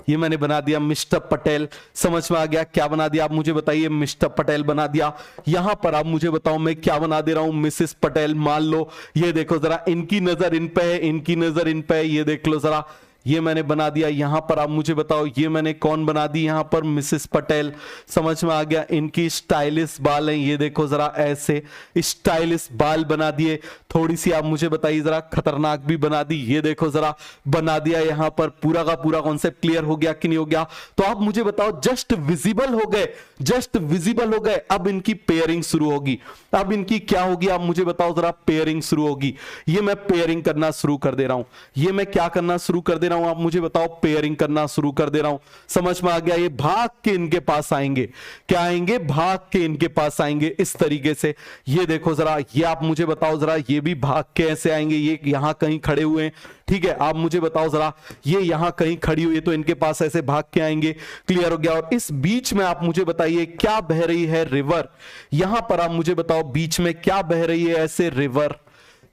[SPEAKER 1] ये मैंने बना दिया मिस्टर पटेल। समझ में आ गया? क्या बना दिया आप मुझे बताइए? मिस्टर पटेल बना दिया। यहां पर आप मुझे बताओ मैं क्या बना दे रहा हूं? मिसेस पटेल। मान लो ये देखो जरा, इनकी नजर इन पे है, इनकी नजर इन पे है। ये देख लो जरा, ये मैंने बना दिया। यहां पर आप मुझे बताओ ये मैंने कौन बना दी यहां पर? मिसेस पटेल। समझ में आ गया? इनकी स्टाइलिश बाल हैं। ये देखो जरा, ऐसे स्टाइलिश बाल बना दिए। थोड़ी सी आप मुझे बताइए जरा, खतरनाक भी बना दी। ये देखो जरा, बना दिया। यहां पर पूरा का पूरा कॉन्सेप्ट क्लियर हो गया कि नहीं हो गया? तो आप मुझे बताओ, जस्ट विजिबल हो गए, जस्ट विजिबल हो गए। अब इनकी पेयरिंग शुरू होगी। अब इनकी क्या होगी आप मुझे बताओ जरा? पेयरिंग शुरू होगी। ये मैं पेयरिंग करना शुरू कर दे रहा हूं। ये मैं क्या करना शुरू कर दे रहा हूं आप मुझे बताओ? पेयरिंग करना शुरू कर दे रहा हूं। समझ में आ गया? ये भाग के इनके पास आएंगे। क्या आएंगे? भाग के इनके पास आएंगे इस तरीके से। ये देखो जरा, ये आप मुझे बताओ जरा, ये भी भाग के ऐसे आएंगे। ये यहां कहीं खड़े हुए हैं, ठीक है? आप मुझे बताओ जरा, ये यहां कहीं खड़ी हुई है तो इनके पास ऐसे भाग के आएंगे। क्लियर हो गया? और इस बीच में आप मुझे बताइए क्या बह रही है? रिवर। यहां पर आप मुझे बताओ बीच में क्या बह रही है? ऐसे रिवर।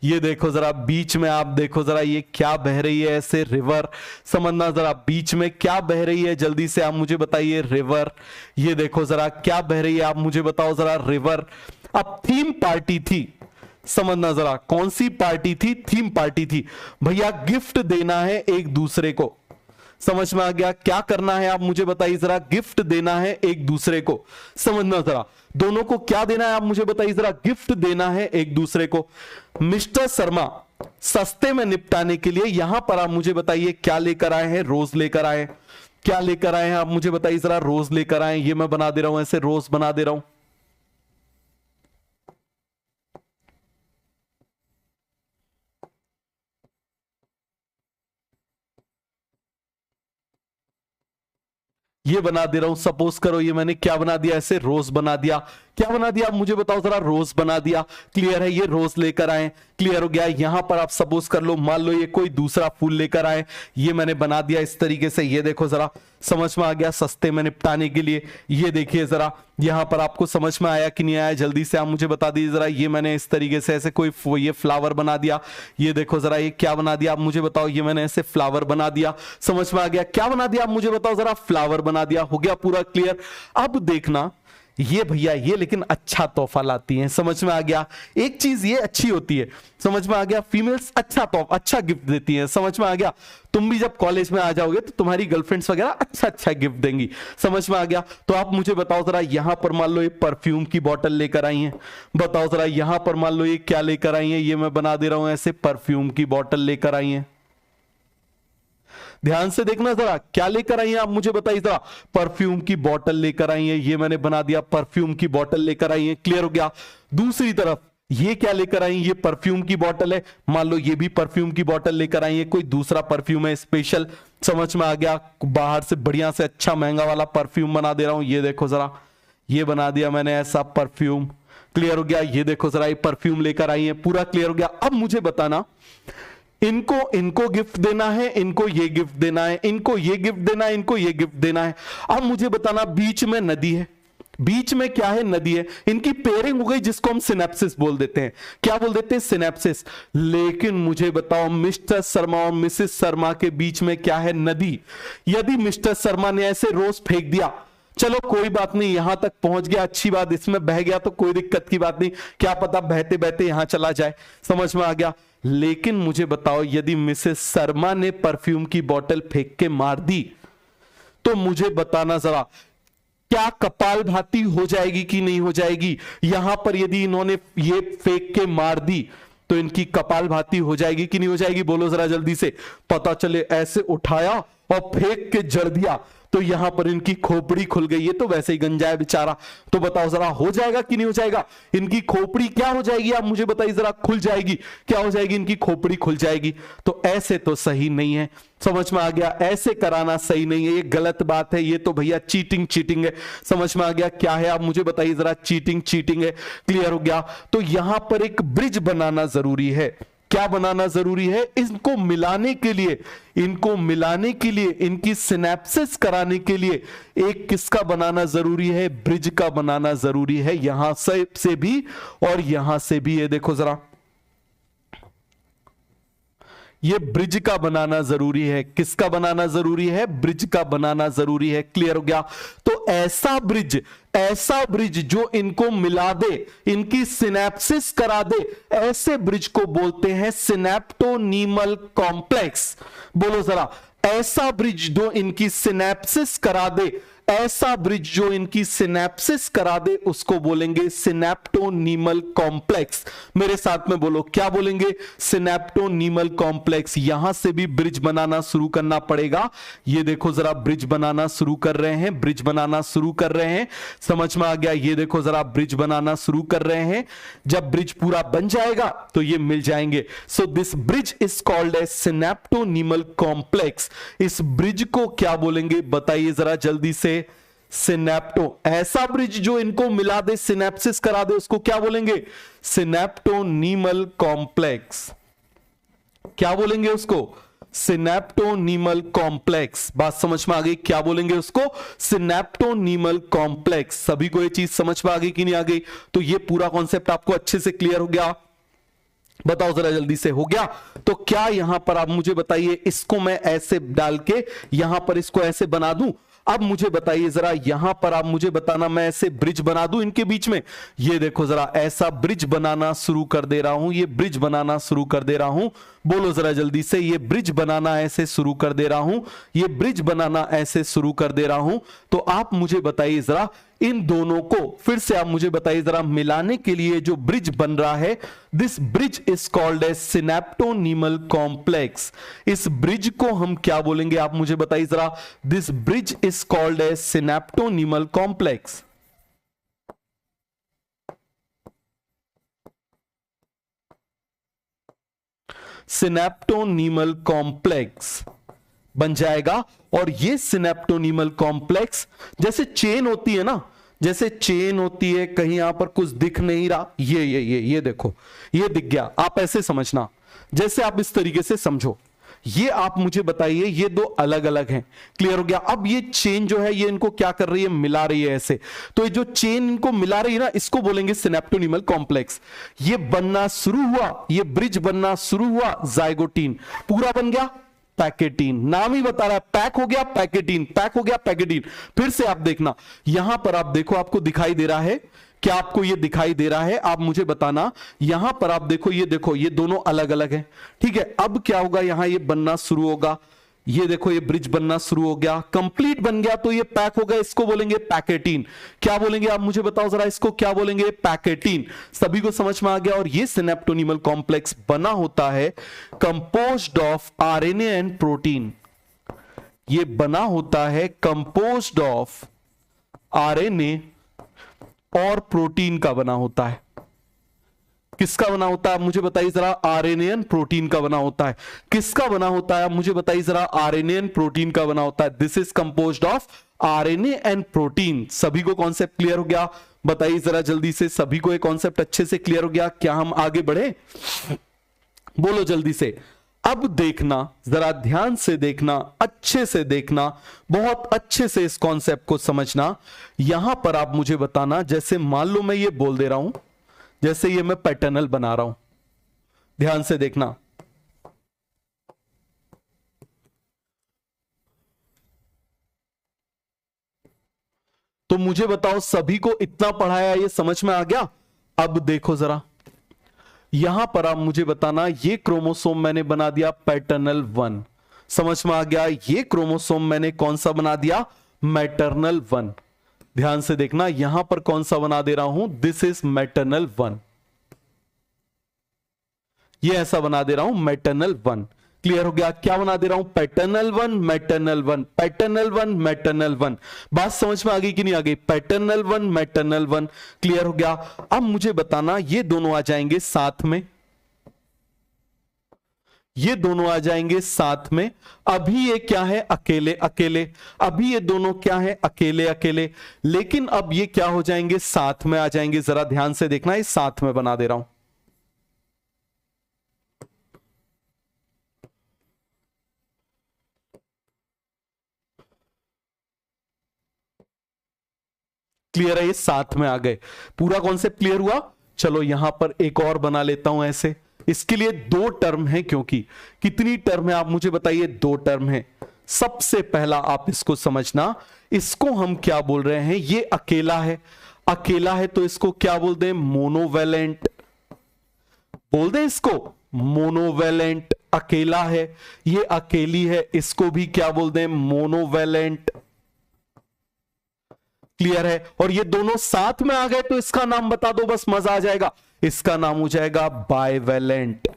[SPEAKER 1] ये देखो जरा, बीच में आप देखो जरा, ये क्या बह रही है? ऐसे रिवर। समझना जरा, बीच में क्या बह रही है? जल्दी से आप मुझे बताइए। रिवर। ये देखो जरा, क्या बह रही है? आप मुझे बताओ जरा। रिवर। अब थीम पार्टी थी। समझना जरा, कौन सी पार्टी थी? थीम पार्टी थी भैया। गिफ्ट देना है एक दूसरे को। समझ में आ गया? क्या करना है आप मुझे बताइए जरा? गिफ्ट देना है एक दूसरे को। समझना जरा, दोनों को क्या देना है आप मुझे बताइए जरा? गिफ्ट देना है एक दूसरे को। मिस्टर शर्मा सस्ते में निपटाने के लिए यहां पर आप मुझे बताइए क्या लेकर आए हैं? रोज लेकर आए। क्या लेकर आए हैं आप मुझे बताइए जरा? रोज लेकर आए। ये मैं बना दे रहा हूं, ऐसे रोज बना दे रहा हूं। ये बना दे रहा हूं। सपोज करो ये मैंने क्या बना दिया? ऐसे रोज बना दिया। क्या बना दिया आप मुझे बताओ जरा? रोज बना दिया। क्लियर है? ये रोज लेकर आए। क्लियर हो गया? यहां पर आप सपोज कर लो, मान लो ये कोई दूसरा फूल लेकर आए। ये मैंने बना दिया इस तरीके से। ये देखो जरा, समझ में आ गया? सस्ते में निपटाने के लिए। ये देखिए जरा, यहां पर आपको समझ में आया कि नहीं आया? जल्दी से आप मुझे बता दीजिए जरा। ये मैंने इस तरीके से ऐसे कोई ये फ्लावर बना दिया। ये देखो जरा, ये क्या बना दिया आप मुझे बताओ? ये मैंने ऐसे फ्लावर बना दिया। समझ में आ गया? क्या बना दिया आप मुझे बताओ जरा? फ्लावर बना दिया। हो गया पूरा क्लियर? अब देखना, ये भैया ये लेकिन अच्छा तोहफा लाती हैं। समझ में आ गया? एक चीज ये अच्छी होती है। समझ में आ गया? फीमेल्स अच्छा तोहफा, अच्छा गिफ्ट देती हैं। समझ में आ गया? तुम भी जब कॉलेज में आ जाओगे तो तुम्हारी गर्लफ्रेंड्स वगैरह अच्छा अच्छा गिफ्ट देंगी। समझ में आ गया? तो आप मुझे बताओ जरा, यहां पर मान लो ये परफ्यूम की बोतल लेकर आई हैं। बताओ जरा, यहां पर मान लो ये क्या लेकर आई हैं? ये मैं बना दे रहा हूं ऐसे, परफ्यूम की बोतल लेकर आई हैं। ध्यान से देखना जरा, क्या लेकर आई हैं आप मुझे बताइए जरा? परफ्यूम की बोतल लेकर आई हैं। ये मैंने बना दिया, परफ्यूम की बोतल लेकर आई हैं। क्लियर हो गया? दूसरी तरफ ये क्या लेकर आई? ये परफ्यूम की बोतल है। मान लो ये भी परफ्यूम की बोतल लेकर आई है, कोई दूसरा परफ्यूम है स्पेशल। समझ में आ गया? बाहर से बढ़िया से अच्छा महंगा वाला परफ्यूम बना दे रहा हूं। ये देखो जरा, ये बना दिया मैंने ऐसा परफ्यूम। क्लियर हो गया? ये देखो जरा, ये परफ्यूम लेकर आई है। पूरा क्लियर हो गया? अब मुझे बताना, इनको गिफ्ट देना है, इनको ये गिफ्ट देना है, इनको ये गिफ्ट देना है, इनको ये गिफ्ट देना है। अब मुझे बताना, बीच में नदी है। बीच में क्या है? नदी है। इनकी पेयरिंग हो गई, जिसको हम सिनेप्सिस बोल देते हैं। क्या बोल देते हैं? सिनेप्सिस। लेकिन मुझे बताओ, मिस्टर शर्मा और मिसेस शर्मा के बीच में क्या है? नदी। यदि मिस्टर शर्मा ने ऐसे रोज फेंक दिया, चलो कोई बात नहीं, यहां तक पहुंच गया, अच्छी बात, इसमें बह गया तो कोई दिक्कत की बात नहीं, क्या पता बहते बहते यहां चला जाए। समझ में आ गया? लेकिन मुझे बताओ, यदि मिसेस शर्मा ने परफ्यूम की बोतल फेंक के मार दी, तो मुझे बताना जरा, क्या कपाल भाती हो जाएगी कि नहीं हो जाएगी? यहां पर यदि इन्होंने ये फेंक के मार दी तो इनकी कपाल भाती हो जाएगी कि नहीं हो जाएगी? बोलो जरा जल्दी से, पता चले ऐसे उठाया और फेंक के जड़ दिया, तो यहां पर इनकी खोपड़ी खुल गई। ये तो वैसे ही गंजा है बेचारा, तो बताओ जरा हो जाएगा कि नहीं हो जाएगा? इनकी खोपड़ी क्या हो जाएगी, आप मुझे बताइए जरा। खुल जाएगी, क्या हो जाएगी? इनकी खोपड़ी खुल जाएगी। तो ऐसे तो सही नहीं है, समझ में आ गया? ऐसे कराना सही नहीं है, ये गलत बात है, ये तो भैया चीटिंग है। समझ में आ गया क्या है, आप मुझे बताइए जरा। चीटिंग है, क्लियर हो गया? तो यहां पर एक ब्रिज बनाना जरूरी है। क्या बनाना जरूरी है? इनको मिलाने के लिए, इनकी सिनेप्सिस कराने के लिए एक किसका बनाना जरूरी है? ब्रिज का बनाना जरूरी है। यहां से भी और यहां से भी, ये देखो जरा, ये ब्रिज का बनाना जरूरी है। किसका बनाना जरूरी है? ब्रिज का बनाना जरूरी है। क्लियर हो गया? तो ऐसा ब्रिज जो इनको मिला दे, इनकी सिनेप्सिस करा दे, ऐसे ब्रिज को बोलते हैं सिनेप्टोनीमल कॉम्प्लेक्स। बोलो जरा, ऐसा ब्रिज जो इनकी सिनेप्सिस करा दे, ऐसा ब्रिज जो इनकी सिनेप्सिस करा दे, उसको बोलेंगे सिनेप्टोनीमल कॉम्प्लेक्स। मेरे साथ में बोलो, क्या बोलेंगे? सिनेप्टोनीमल कॉम्प्लेक्स। यहां से भी ब्रिज बनाना शुरू करना पड़ेगा। ये देखो जरा, ब्रिज बनाना शुरू कर रहे हैं, समझ में आ गया? ये देखो जरा, ब्रिज बनाना शुरू कर रहे हैं। जब ब्रिज पूरा बन जाएगा तो ये मिल जाएंगे। So this bridge is called as synaptonemal complex. इस ब्रिज को क्या बोलेंगे बताइए जरा जल्दी से? सिनेप्टो। ऐसा ब्रिज जो इनको मिला दे, सिनेप्सिस करा दे, उसको क्या बोलेंगे? सिनेप्टोनीमल कॉम्प्लेक्स। क्या बोलेंगे उसको? सिनेप्टोनीमल कॉम्प्लेक्स। बात समझ में आ गई? क्या बोलेंगे उसको? सिनेप्टोनीमल कॉम्प्लेक्स। सभी को ये चीज समझ में आ गई कि नहीं आ गई? तो ये पूरा कॉन्सेप्ट आपको अच्छे से क्लियर हो गया? बताओ जरा जल्दी से, हो गया? तो क्या यहां पर आप मुझे बताइए, इसको मैं ऐसे डाल के यहां पर इसको ऐसे बना दूं? अब मुझे बताइए जरा, यहां पर आप मुझे बताना, मैं ऐसे ब्रिज बना दूं इनके बीच में? ये देखो जरा, ऐसा ब्रिज बनाना शुरू कर दे रहा हूं, ये ब्रिज बनाना शुरू कर दे रहा हूं। बोलो जरा जल्दी से, ये ब्रिज बनाना ऐसे शुरू कर दे रहा हूं, ये ब्रिज बनाना ऐसे शुरू कर दे रहा हूं। तो आप मुझे बताइए जरा, इन दोनों को फिर से आप मुझे बताइए जरा, मिलाने के लिए जो ब्रिज बन रहा है, this bridge is called as synaptonemal complex. इस ब्रिज को हम क्या बोलेंगे, आप मुझे बताइए जरा? This bridge is called as synaptonemal complex. Synaptonemal complex बन जाएगा। और ये सिनेप्टोनीमल कॉम्प्लेक्स, जैसे चेन होती है ना, जैसे चेन होती है, कहीं यहां पर कुछ दिख नहीं रहा, ये देखो, ये दिख गया। आप ऐसे समझना, जैसे आप इस तरीके से समझो। ये आप मुझे बताइए, ये दो अलग अलग हैं। क्लियर हो गया? अब ये चेन जो है, ये इनको क्या कर रही है? मिला रही है ऐसे। तो ये जो चेन इनको मिला रही है ना, इसको बोलेंगे सिनेप्टोनीमल कॉम्प्लेक्स। ये बनना शुरू हुआ, ये ब्रिज बनना शुरू हुआ, जाइगोटीन पूरा बन गया, पैकेटीन। नाम ही बता रहा है, पैक हो गया पैकेटीन, पैक हो गया पैकेटीन। फिर से आप देखना, यहां पर आप देखो, आपको दिखाई दे रहा है? क्या आपको ये दिखाई दे रहा है? आप मुझे बताना। यहां पर आप देखो, ये दोनों अलग अलग हैं। ठीक है, अब क्या होगा? यहां ये बनना शुरू होगा, ये देखो, ये ब्रिज बनना शुरू हो गया, कंप्लीट बन गया, तो ये पैक हो गया, इसको बोलेंगे पैकेटीन। क्या बोलेंगे आप मुझे बताओ जरा, इसको क्या बोलेंगे? पैकेटीन। सभी को समझ में आ गया? और ये सिनेप्टोनीमल कॉम्प्लेक्स बना होता है composed of RNA and protein. ये बना होता है कंपोज्ड ऑफ आरएनए और प्रोटीन का बना होता है। किसका बना होता है मुझे बताइए जरा? आरएनए एंड प्रोटीन का बना होता है। किसका बना होता है मुझे बताइए जरा? आरएनए एंड प्रोटीन का बना होता है। This is composed of RNA and protein. सभी को कॉन्सेप्ट क्लियर हो गया? बताइए जरा जल्दी से, सभी को ये कॉन्सेप्ट अच्छे से क्लियर हो गया? क्या हम आगे बढ़े? बोलो जल्दी से। अब देखना, जरा ध्यान से देखना, अच्छे से देखना, बहुत अच्छे से इस कॉन्सेप्ट को समझना। यहां पर आप मुझे बताना, जैसे मान लो मैं ये बोल दे रहा हूं, जैसे ये मैं पैटर्नल बना रहा हूं, ध्यान से देखना। तो मुझे बताओ, सभी को इतना पढ़ाया, ये समझ में आ गया? अब देखो जरा, यहां पर आप मुझे बताना, ये क्रोमोसोम मैंने बना दिया पैटर्नल 1, समझ में आ गया? ये क्रोमोसोम मैंने कौन सा बना दिया? मैटरनल 1। ध्यान से देखना, यहां पर कौन सा बना दे रहा हूं? This is maternal 1। ये ऐसा बना दे रहा हूं, मैटरनल 1। क्लियर हो गया? क्या बना दे रहा हूं? Paternal one maternal one, paternal one maternal one. बात समझ में आ गई कि नहीं आ गई? Paternal one maternal one. Clear हो गया? अब मुझे बताना, ये दोनों आ जाएंगे साथ में, ये दोनों आ जाएंगे साथ में। अभी ये क्या है? अकेले अकेले। अभी ये दोनों क्या है? अकेले अकेले। लेकिन अब ये क्या हो जाएंगे? साथ में आ जाएंगे। जरा ध्यान से देखना, ये साथ में बना दे रहा हूं। क्लियर है? ये साथ में आ गए। पूरा कॉन्सेप्ट क्लियर हुआ? चलो यहां पर एक और बना लेता हूं ऐसे। इसके लिए दो टर्म है, क्योंकि कितनी टर्म है आप मुझे बताइए? दो टर्म है। सबसे पहला आप इसको समझना, इसको हम क्या बोल रहे हैं? ये अकेला है, अकेला है तो इसको क्या बोल दें? मोनोवैलेंट बोल दें इसको, मोनोवैलेंट। अकेला है, ये अकेली है, इसको भी क्या बोल दें? मोनोवैलेंट। क्लियर है? और ये दोनों साथ में आ गए तो इसका नाम बता दो, बस मजा आ जाएगा। इसका नाम हो जाएगा बाइवेलेंट।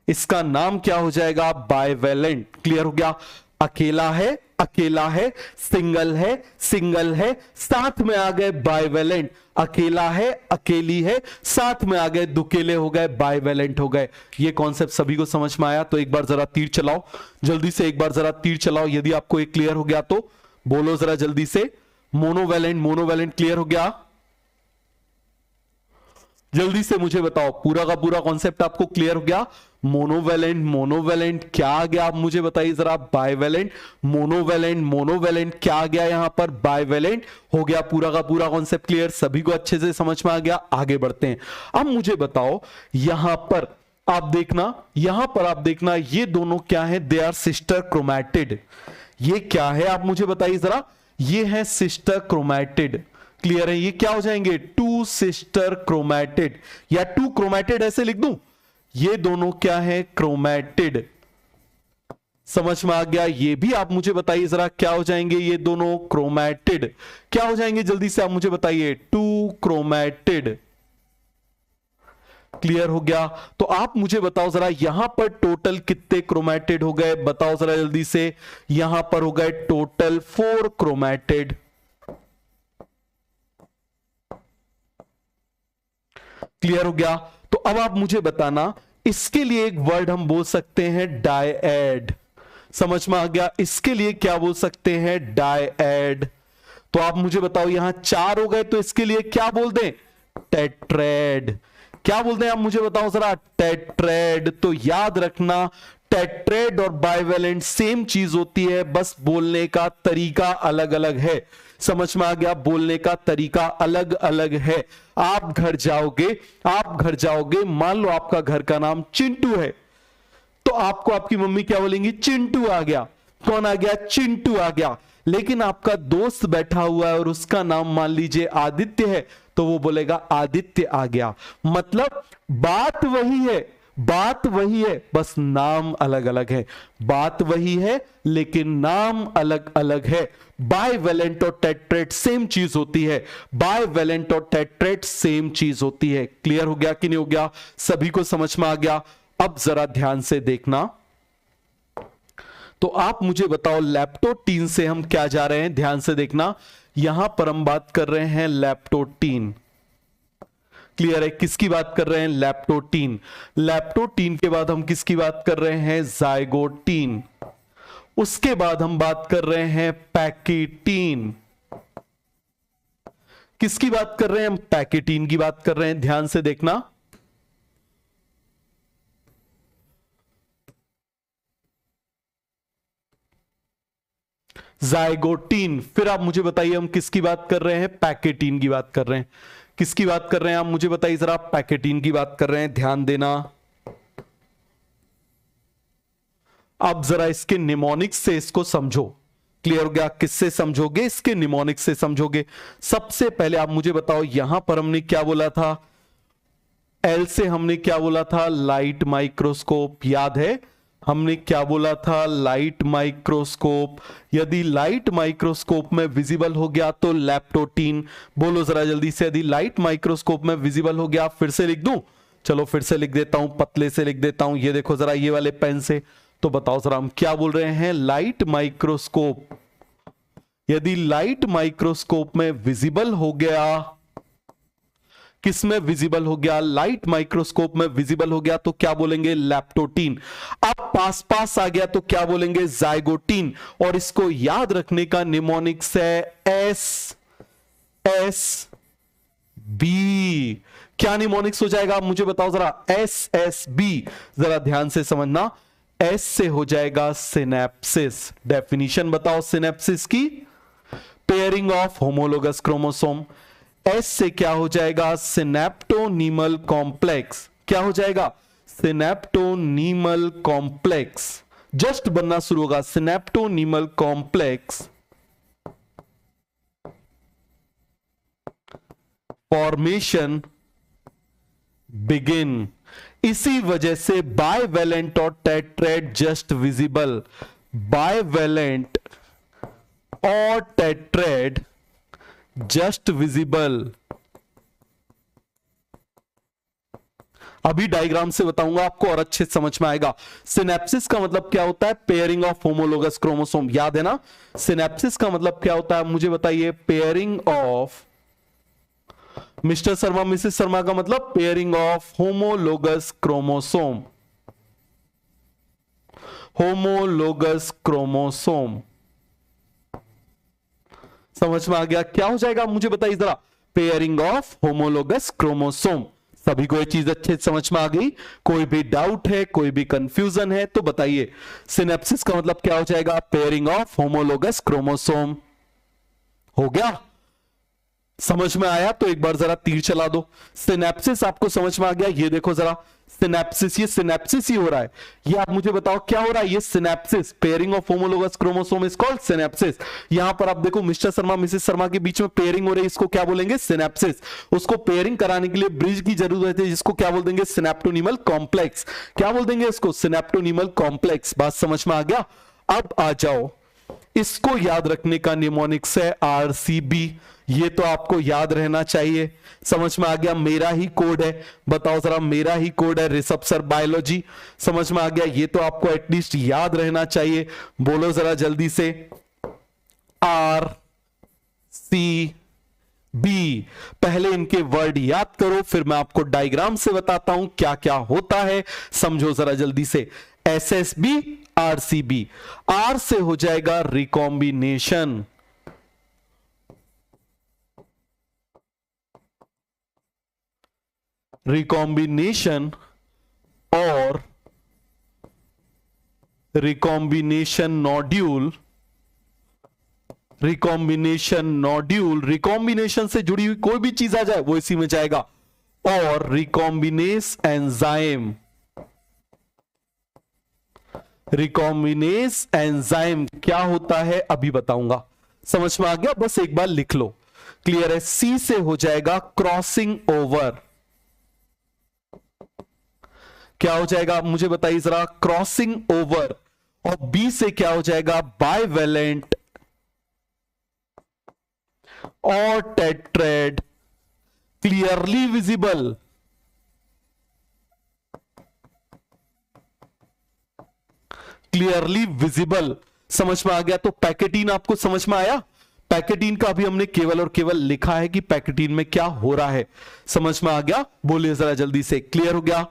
[SPEAKER 1] इसका नाम क्या हो जाएगा? बाइवेलेंट। क्लियर हो गया? अकेला है, अकेला है, सिंगल है, सिंगल है, साथ में आ गए बाइवेलेंट। अकेला है, अकेली है, साथ में आ गए, दुकेले हो गए, बाइवेलेंट हो गए। ये कॉन्सेप्ट सभी को समझ में आया? तो एक बार जरा तीर चलाओ, जल्दी से एक बार जरा तीर चलाओ। यदि आपको एक क्लियर हो गया तो बोलो जरा जल्दी से। मोनोवैलेंट, मोनोवैलेंट क्लियर हो गया? जल्दी से मुझे बताओ, पूरा का पूरा कॉन्सेप्ट आपको क्लियर हो गया? मोनोवैलेंट, मोनोवैलेंट क्या आ गया आप मुझे बताइए जरा? बाइवेलेंट, मोनोवैलेंट, मोनोवैलेंट क्या आ गया यहां पर? बाइवेलेंट हो गया। पूरा का पूरा कॉन्सेप्ट क्लियर? सभी को अच्छे से समझ में आ गया? आगे बढ़ते हैं। अब मुझे बताओ, यहां पर आप देखना, यहां पर आप देखना, ये दोनों क्या है? They are sister chromatid. ये क्या है आप मुझे बताइए जरा? ये है सिस्टर क्रोमैटिड। क्लियर है? ये क्या हो जाएंगे? टू सिस्टर क्रोमैटिड, या टू क्रोमैटिड ऐसे लिख दूं। ये दोनों क्या है? क्रोमैटिड। समझ में आ गया? ये भी आप मुझे बताइए जरा, क्या हो जाएंगे? ये दोनों क्रोमैटिड। क्या हो जाएंगे? जल्दी से आप मुझे बताइए। To chromatid. क्लियर हो गया? तो आप मुझे बताओ जरा, यहां पर टोटल कितने क्रोमैटिड हो गए? बताओ जरा जल्दी से। यहां पर हो गए टोटल 4 क्रोमैटिड। क्लियर हो गया? तो अब आप मुझे बताना, इसके लिए एक वर्ड हम बोल सकते हैं डायएड। समझ में आ गया? इसके लिए क्या बोल सकते हैं? डायएड। तो आप मुझे बताओ, यहां 4 हो गए तो इसके लिए क्या बोल दें? टेट्रेड। क्या बोलते हैं आप मुझे बताओ जरा? टेट्रेड। तो याद रखना, टेट्रेड और बाइवेलेंट सेम चीज होती है, बस बोलने का तरीका अलग अलग है। समझ में आ गया? बोलने का तरीका अलग अलग है। आप घर जाओगे, आप घर जाओगे, मान लो आपका घर का नाम चिंटू है, तो आपको आपकी मम्मी क्या बोलेंगी? चिंटू आ गया। कौन आ गया? चिंटू आ गया। लेकिन आपका दोस्त बैठा हुआ है और उसका नाम मान लीजिए आदित्य है, तो वो बोलेगा आदित्य आ गया। मतलब बात वही है, बात वही है, बस नाम अलग अलग है। बात वही है लेकिन नाम अलग अलग है। बाइवेलेंट और टेट्रेट सेम चीज होती है। बाइवेलेंट और टेट्रेट सेम चीज होती है। क्लियर हो गया कि नहीं हो गया? सभी को समझ में आ गया? अब जरा ध्यान से देखना, तो आप मुझे बताओ, लैप्टोटीन से हम क्या जा रहे हैं? ध्यान से देखना, यहां पर हम बात कर रहे हैं लैप्टोटीन। क्लियर है? किसकी बात कर रहे हैं? लैप्टोटीन। लैप्टोटीन के बाद हम किसकी बात कर रहे हैं? जाइगोटीन। उसके बाद हम बात कर रहे हैं पैकेटीन। किसकी बात कर रहे हैं हम? पैकेटीन की बात कर रहे हैं। ध्यान से देखना, जाइगोटीन। फिर आप मुझे बताइए हम किसकी बात कर रहे हैं? पैकेटीन की बात कर रहे हैं। किसकी बात कर रहे हैं आप मुझे बताइए जरा? पैकेटीन की बात कर रहे हैं। ध्यान देना, अब जरा इसके निमोनिक्स से इसको समझो। क्लियर हो गया? किससे समझोगे? इसके निमोनिक्स से समझोगे। सबसे पहले आप मुझे बताओ, यहां पर हमने क्या बोला था? एल से हमने क्या बोला था? Light microscope. याद है हमने क्या बोला था? Light microscope. यदि लाइट माइक्रोस्कोप में विजिबल हो गया तो लैप्टोटीन। बोलो जरा जल्दी से, यदि लाइट माइक्रोस्कोप में विजिबल हो गया, फिर से लिख दूं? चलो फिर से लिख देता हूं, पतले से लिख देता हूं, ये देखो जरा ये वाले पेन से। तो बताओ जरा हम क्या बोल रहे हैं, लाइट माइक्रोस्कोप यदि लाइट माइक्रोस्कोप में विजिबल हो गया, किसमें विजिबल हो गया, लाइट माइक्रोस्कोप में विजिबल हो गया तो क्या बोलेंगे, लैप्टोटीन। अब पास पास आ गया तो क्या बोलेंगे, जाइगोटीन। और इसको याद रखने का निमोनिक्स है एस एस बी। क्या निमोनिक्स हो जाएगा मुझे बताओ जरा, एस एस बी। जरा ध्यान से समझना, एस से हो जाएगा सिनेप्सिस। डेफिनेशन बताओ सिनेप्सिस की, pairing of homologous chromosome. S से क्या हो जाएगा, सिनेप्टोनीमल कॉम्प्लेक्स। क्या हो जाएगा, सिनेप्टोनीमल कॉम्प्लेक्स। जस्ट बनना शुरू होगा, सिनेप्टोनीमल कॉम्प्लेक्स फॉर्मेशन बिगिन। इसी वजह से बाइवेलेंट और टेट्रेड जस्ट विजिबल, बाइवेलेंट और टेट्रेड जस्ट विजिबल। अभी डायग्राम से बताऊंगा आपको और अच्छे समझ में आएगा। सिनेप्सिस का मतलब क्या होता है, पेयरिंग ऑफ होमोलोगस क्रोमोसोम। याद है ना, सिनेप्सिस का मतलब क्या होता है मुझे बताइए, pairing of, mister Sharma missus Sharma का मतलब pairing of homologous chromosome, homologous chromosome. समझ में आ गया, क्या हो जाएगा मुझे बताइए जरा, पेयरिंग ऑफ होमोलोगस क्रोमोसोम। सभी को ये चीज अच्छे समझ में आ गई, कोई भी डाउट है, कोई भी कंफ्यूजन है तो बताइए। सिनेप्सिस का मतलब क्या हो जाएगा, पेयरिंग ऑफ होमोलोगस क्रोमोसोम। हो गया, समझ में आया तो एक बार जरा तीर चला दो। सिनेप्सिस आपको समझ में आ गया, ये देखो जरा सिनेप्सिस, ये सिनेप्सिस ही हो रहा है। ये आप मुझे बताओ क्या हो रहा है, ये synapses, pairing of homologous chromosome is called synapses. यहां पर आप देखो मिस्टर शर्मा मिसेस शर्मा के बीच में पेयरिंग हो रही है, इसको क्या बोलेंगे, सिनेप्सिस। उसको पेयरिंग कराने के लिए ब्रिज की जरूरत है, जिसको क्या बोल देंगे, सिनेप्टोनीमल कॉम्प्लेक्स। क्या बोल देंगे इसको, सिनेप्टोनीमल कॉम्प्लेक्स। बात समझ में आ गया। अब आ जाओ, इसको याद रखने का निमोनिक्स है आरसीबी। ये तो आपको याद रहना चाहिए। समझ में आ गया, मेरा ही कोड है, बताओ जरा, मेरा ही कोड है, ऋषभ सर बायोलॉजी। समझ में आ गया, ये तो आपको एटलीस्ट याद रहना चाहिए। बोलो जरा जल्दी से, आर सी बी। पहले इनके वर्ड याद करो, फिर मैं आपको डायग्राम से बताता हूं क्या क्या होता है। समझो जरा जल्दी से, S S B, R C B. R से हो जाएगा रिकॉम्बिनेशन, रिकॉम्बिनेशन और recombination nodule, recombination nodule, recombination से जुड़ी हुई कोई भी चीज आ जाए वो इसी में जाएगा। और रिकॉम्बिनेस एंजाइम, रिकॉम्बिनेस एंजाइम क्या होता है अभी बताऊंगा। समझ में आ गया, बस एक बार लिख लो, क्लियर है। सी से हो जाएगा क्रॉसिंग ओवर। क्या हो जाएगा मुझे बताइए जरा, क्रॉसिंग ओवर। और बी से क्या हो जाएगा, बाइवेलेंट और tetrad clearly visible. Clearly visible, समझ में आ गया। तो पैकेटीन आपको समझ में आया। पैकेटीन का अभी हमने केवल और केवल लिखा है कि पैकेटीन में क्या हो रहा है। समझ में आ गया, बोलिए जरा जल्दी से, क्लियर हो गया।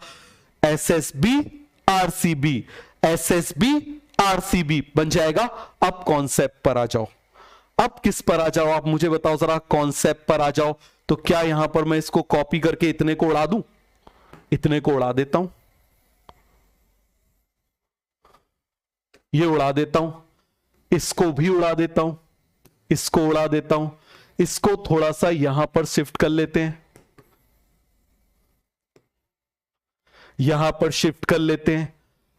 [SPEAKER 1] एसएसबी आरसीबी, एसएसबी आरसीबी बन जाएगा। अब कॉन्सेप्ट पर आ जाओ, अब किस पर आ जाओ आप मुझे बताओ जरा, कॉन्सेप्ट पर आ जाओ। तो क्या यहां पर मैं इसको कॉपी करके इतने को उड़ा दूं, इतने को उड़ा देता हूं, ये उड़ा देता हूं, इसको भी उड़ा देता हूं, इसको उड़ा देता हूं, इसको थोड़ा सा यहां पर शिफ्ट कर लेते हैं, यहां पर शिफ्ट कर लेते हैं।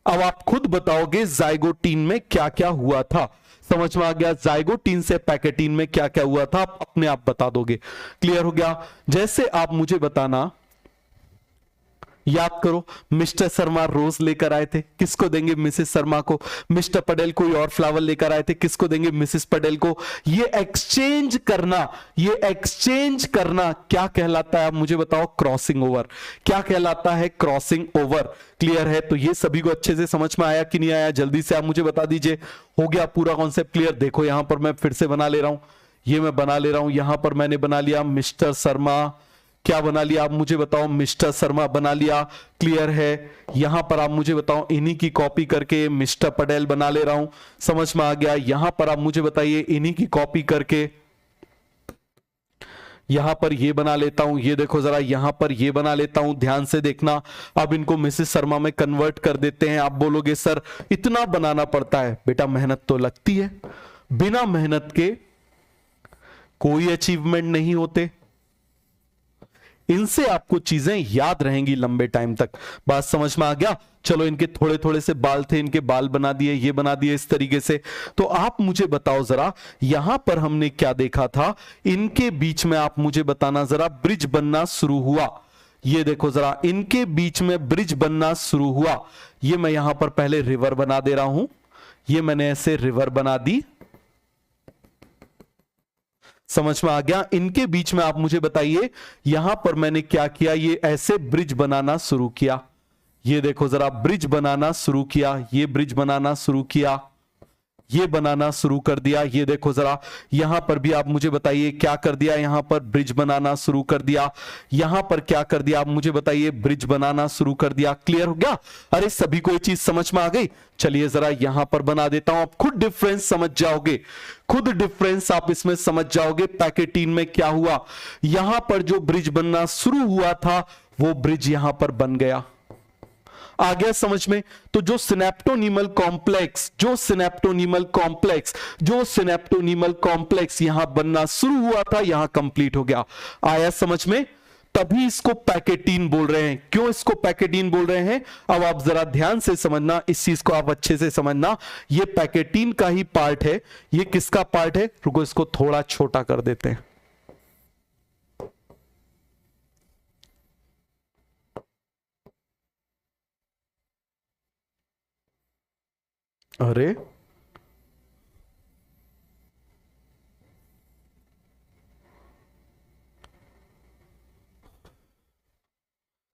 [SPEAKER 1] अब आप खुद बताओगे जाइगोटीन में क्या क्या हुआ था। समझ में आ गया, जाइगोटीन से पैकेटीन में क्या क्या हुआ था आप अपने आप बता दोगे। क्लियर हो गया। जैसे आप मुझे बताना, याद करो, मिस्टर शर्मा रोज लेकर आए थे, किसको देंगे? मिसेस शर्मा को। मिस्टर पटेल कोई और फ्लावर लेकर आए थे, किसको देंगे? मिसेस पटेल को। ये एक्सचेंज करना, ये एक्सचेंज करना क्या कहलाता है? आप मुझे बताओ। Crossing over. क्या कहलाता है? Crossing over. क्लियर है? तो ये सभी को अच्छे से समझ में आया कि नहीं आया? जल्दी से आप मुझे बता दीजिए। हो गया पूरा कॉन्सेप्ट क्लियर? देखो यहां पर मैं फिर से बना ले रहा हूं, ये मैं बना ले रहा हूं, यहां पर मैंने बना लिया मिस्टर शर्मा। क्या बना लिया आप मुझे बताओ? मिस्टर शर्मा बना लिया। क्लियर है? यहां पर आप मुझे बताओ, इन्हीं की कॉपी करके मिस्टर पटेल बना ले रहा हूं। समझ में आ गया? यहां पर आप मुझे बताइए, इन्हीं की कॉपी करके यहां पर ये बना लेता हूं। ये देखो जरा, यहां पर ये बना लेता हूं, ध्यान से देखना। अब इनको मिसेस शर्मा में कन्वर्ट कर देते हैं। आप बोलोगे सर इतना बनाना पड़ता है। बेटा मेहनत तो लगती है, बिना मेहनत के कोई अचीवमेंट नहीं होते। इनसे आपको चीजें याद रहेंगी लंबे टाइम तक। बात समझ में आ गया? चलो, इनके थोड़े थोड़े से बाल थे, इनके बाल बना दिए, ये बना दिए इस तरीके से। तो आप मुझे बताओ जरा, यहां पर हमने क्या देखा था? इनके बीच में आप मुझे बताना जरा, ब्रिज बनना शुरू हुआ। ये देखो जरा, इनके बीच में ब्रिज बनना शुरू हुआ। ये मैं यहां पर पहले रिवर बना दे रहा हूं, ये मैंने ऐसे रिवर बना दी। समझ में आ गया? इनके बीच में आप मुझे बताइए, यहां पर मैंने क्या किया? ये ऐसे ब्रिज बनाना शुरू किया। ये देखो जरा, ब्रिज बनाना शुरू किया, ये ब्रिज बनाना शुरू किया, ये बनाना शुरू कर दिया। ये देखो जरा, यहां पर भी आप मुझे बताइए क्या कर दिया? यहां पर ब्रिज बनाना शुरू कर दिया। यहां पर क्या कर दिया? आप मुझे बताइए, ब्रिज बनाना शुरू कर दिया। क्लियर हो गया? अरे सभी को ये चीज समझ में आ गई? चलिए जरा यहां पर बना देता हूं, आप खुद डिफरेंस समझ जाओगे, खुद डिफरेंस आप इसमें समझ जाओगे। पैकेट में क्या हुआ? यहां पर जो ब्रिज बनना शुरू हुआ था, वो ब्रिज यहां पर बन गया। आ गया समझ में? तो जो सिनेप्टोनीमल कॉम्प्लेक्स, जो सिनेप्टोनीमल कॉम्प्लेक्स यहां बनना शुरू हुआ था, यहां कंप्लीट हो गया। आया समझ में? तभी इसको पैकेटीन बोल रहे हैं। क्यों इसको पैकेटीन बोल रहे हैं? अब आप जरा ध्यान से समझना, इस चीज को आप अच्छे से समझना। ये पैकेटीन का ही पार्ट है। ये किसका पार्ट है? रुको, इसको थोड़ा छोटा कर देते हैं। अरे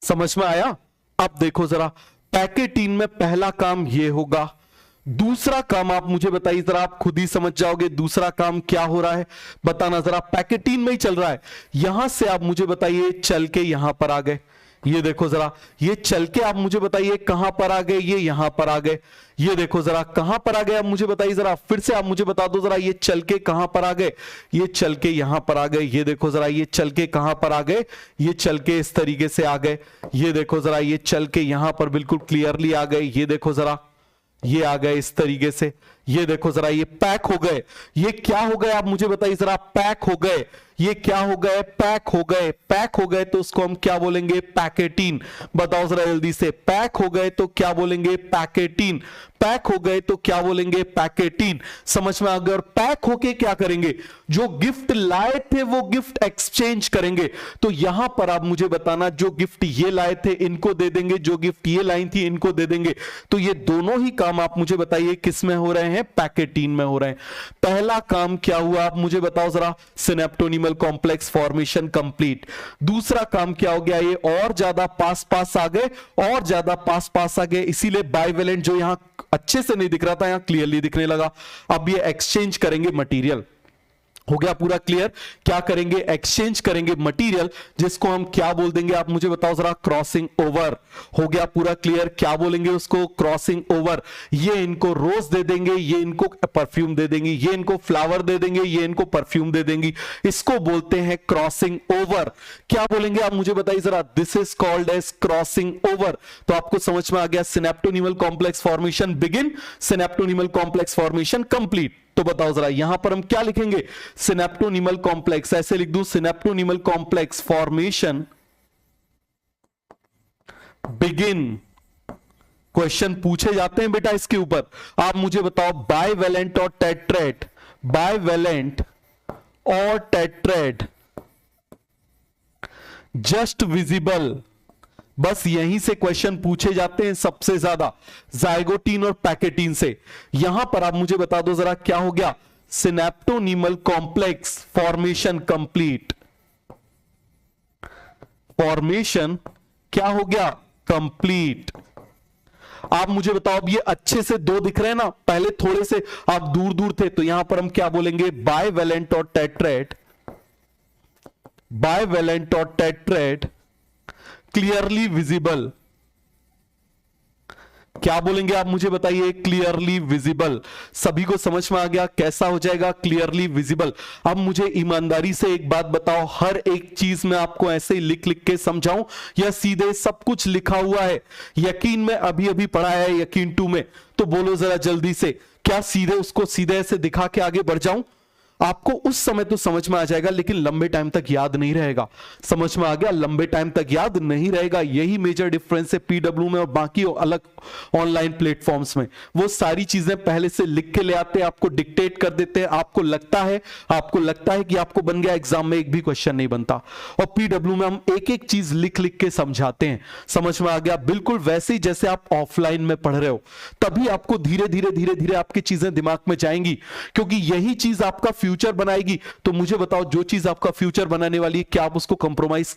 [SPEAKER 1] समझ में आया? अब देखो जरा, पैकेटीन में पहला काम ये होगा, दूसरा काम आप मुझे बताइए जरा, आप खुद ही समझ जाओगे दूसरा काम क्या हो रहा है। बताना जरा, पैकेटीन में ही चल रहा है। यहां से आप मुझे बताइए चल के यहां पर आ गए। ये देखो जरा, ये चल के आप मुझे बताइए कहां पर आ गए? ये यहां पर आ गए। ये देखो जरा, कहां पर आ गए आप मुझे बताइए जरा, फिर से आप मुझे बता दो जरा, ये चल के कहां पर आ गए? ये चल के यहां पर आ गए। ये देखो जरा, ये चल के कहां पर आ गए? ये चल के इस तरीके से आ गए। ये देखो जरा, ये चल के यहां पर बिल्कुल क्लियरली आ गए। ये देखो जरा, ये आ गए इस तरीके से। ये देखो जरा, ये पैक हो गए। ये क्या हो गए आप मुझे बताइए जरा? पैक हो गए। ये क्या हो गए? पैक हो गए। पैक हो गए तो उसको हम क्या बोलेंगे? पैकेटीन। बताओ जरा जल्दी से, पैक हो गए तो क्या बोलेंगे? पैकेटीन। पैक हो गए तो क्या बोलेंगे? पैकेटीन। समझ में आ गया? और पैक होके क्या करेंगे? जो गिफ्ट लाए थे वो गिफ्ट एक्सचेंज करेंगे। तो यहां पर आप मुझे बताना, जो गिफ्ट ये लाए थे इनको दे देंगे, जो गिफ्ट ये लाई थी इनको दे देंगे। तो ये दोनों ही काम आप मुझे बताइए किस में हो रहे हैं? पैकेटीन में हो रहे हैं। पहला काम क्या हुआ आप मुझे बताओ जरा? सिनेप्टोनीमल कॉम्प्लेक्स फॉर्मेशन कंप्लीट। दूसरा काम क्या हो गया? ये और ज्यादा पास पास आ गए, और ज्यादा पास पास आ गए, इसीलिए बाइवेलेंट जो यहां अच्छे से नहीं दिख रहा था, यहां क्लियरली दिखने लगा। अब ये एक्सचेंज करेंगे मटेरियल। हो गया पूरा क्लियर? क्या करेंगे? एक्सचेंज करेंगे मटेरियल, जिसको हम क्या बोल देंगे आप मुझे बताओ जरा? Crossing over. हो गया पूरा क्लियर? क्या बोलेंगे उसको? Crossing over. ये इनको रोज दे देंगे, ये इनको परफ्यूम दे देंगे, ये इनको फ्लावर दे देंगे, ये इनको परफ्यूम दे देंगी। इसको बोलते हैं क्रॉसिंग ओवर। क्या बोलेंगे आप मुझे बताइए जरा? This is called as crossing over. तो आपको समझ में आ गया, synaptonemal complex formation begin, synaptonemal complex formation complete. तो बताओ जरा, यहां पर हम क्या लिखेंगे? Synaptonemal complex. ऐसे लिख दूं, synaptonemal complex formation begin. Question पूछे जाते हैं बेटा इसके ऊपर। आप मुझे बताओ, बाइवेलेंट और टेट्रेड, बाइवेलेंट और टेट्रेड जस्ट विजिबल, बस यहीं से क्वेश्चन पूछे जाते हैं सबसे ज्यादा, जाइगोटीन और पैकेटीन से। यहां पर आप मुझे बता दो जरा, क्या हो गया? Synaptonemal complex formation complete. Formation क्या हो गया? कंप्लीट। आप मुझे बताओ, अब ये अच्छे से दो दिख रहे हैं ना, पहले थोड़े से आप दूर दूर थे, तो यहां पर हम क्या बोलेंगे? बाइवेलेंट और टेट्रेट। बाइवेलेंट और टेट्रेट क्लियरली विजिबल। क्या बोलेंगे आप मुझे बताइए? Clearly visible. सभी को समझ में आ गया कैसा हो जाएगा? Clearly visible. अब मुझे ईमानदारी से एक बात बताओ, हर एक चीज में आपको ऐसे ही लिख लिख के समझाऊं या सीधे सब कुछ लिखा हुआ है? यकीन में अभी अभी पढ़ा है, यकीन 2 में, तो बोलो जरा जल्दी से, क्या सीधे उसको सीधे ऐसे दिखा के आगे बढ़ जाऊं? आपको उस समय तो समझ में आ जाएगा, लेकिन लंबे टाइम तक याद नहीं रहेगा। समझ में आ गया? लंबे टाइम तक याद नहीं रहेगा। यही मेजर डिफरेंस है पीडब्ल्यू में और बाकी अलग ऑनलाइन प्लेटफॉर्म्स में। वो सारी चीजें पहले से लिख के ले आते हैं, आपको डिक्टेट कर देते हैं। आपको लगता है कि आपको बन गया, एग्जाम में एक भी क्वेश्चन नहीं बनता। और पीडब्ल्यू में हम एक एक चीज लिख लिख के समझाते हैं। समझ में आ गया? बिल्कुल वैसे ही जैसे आप ऑफलाइन में पढ़ रहे हो, तभी आपको धीरे धीरे आपकी चीजें दिमाग में जाएंगी, क्योंकि यही चीज आपका फ्यूचर बनाएगी। तो मुझे बताओ, जो चीज आपका फ्यूचर बनाने वाली है, क्या आप उसको कंप्रोमाइज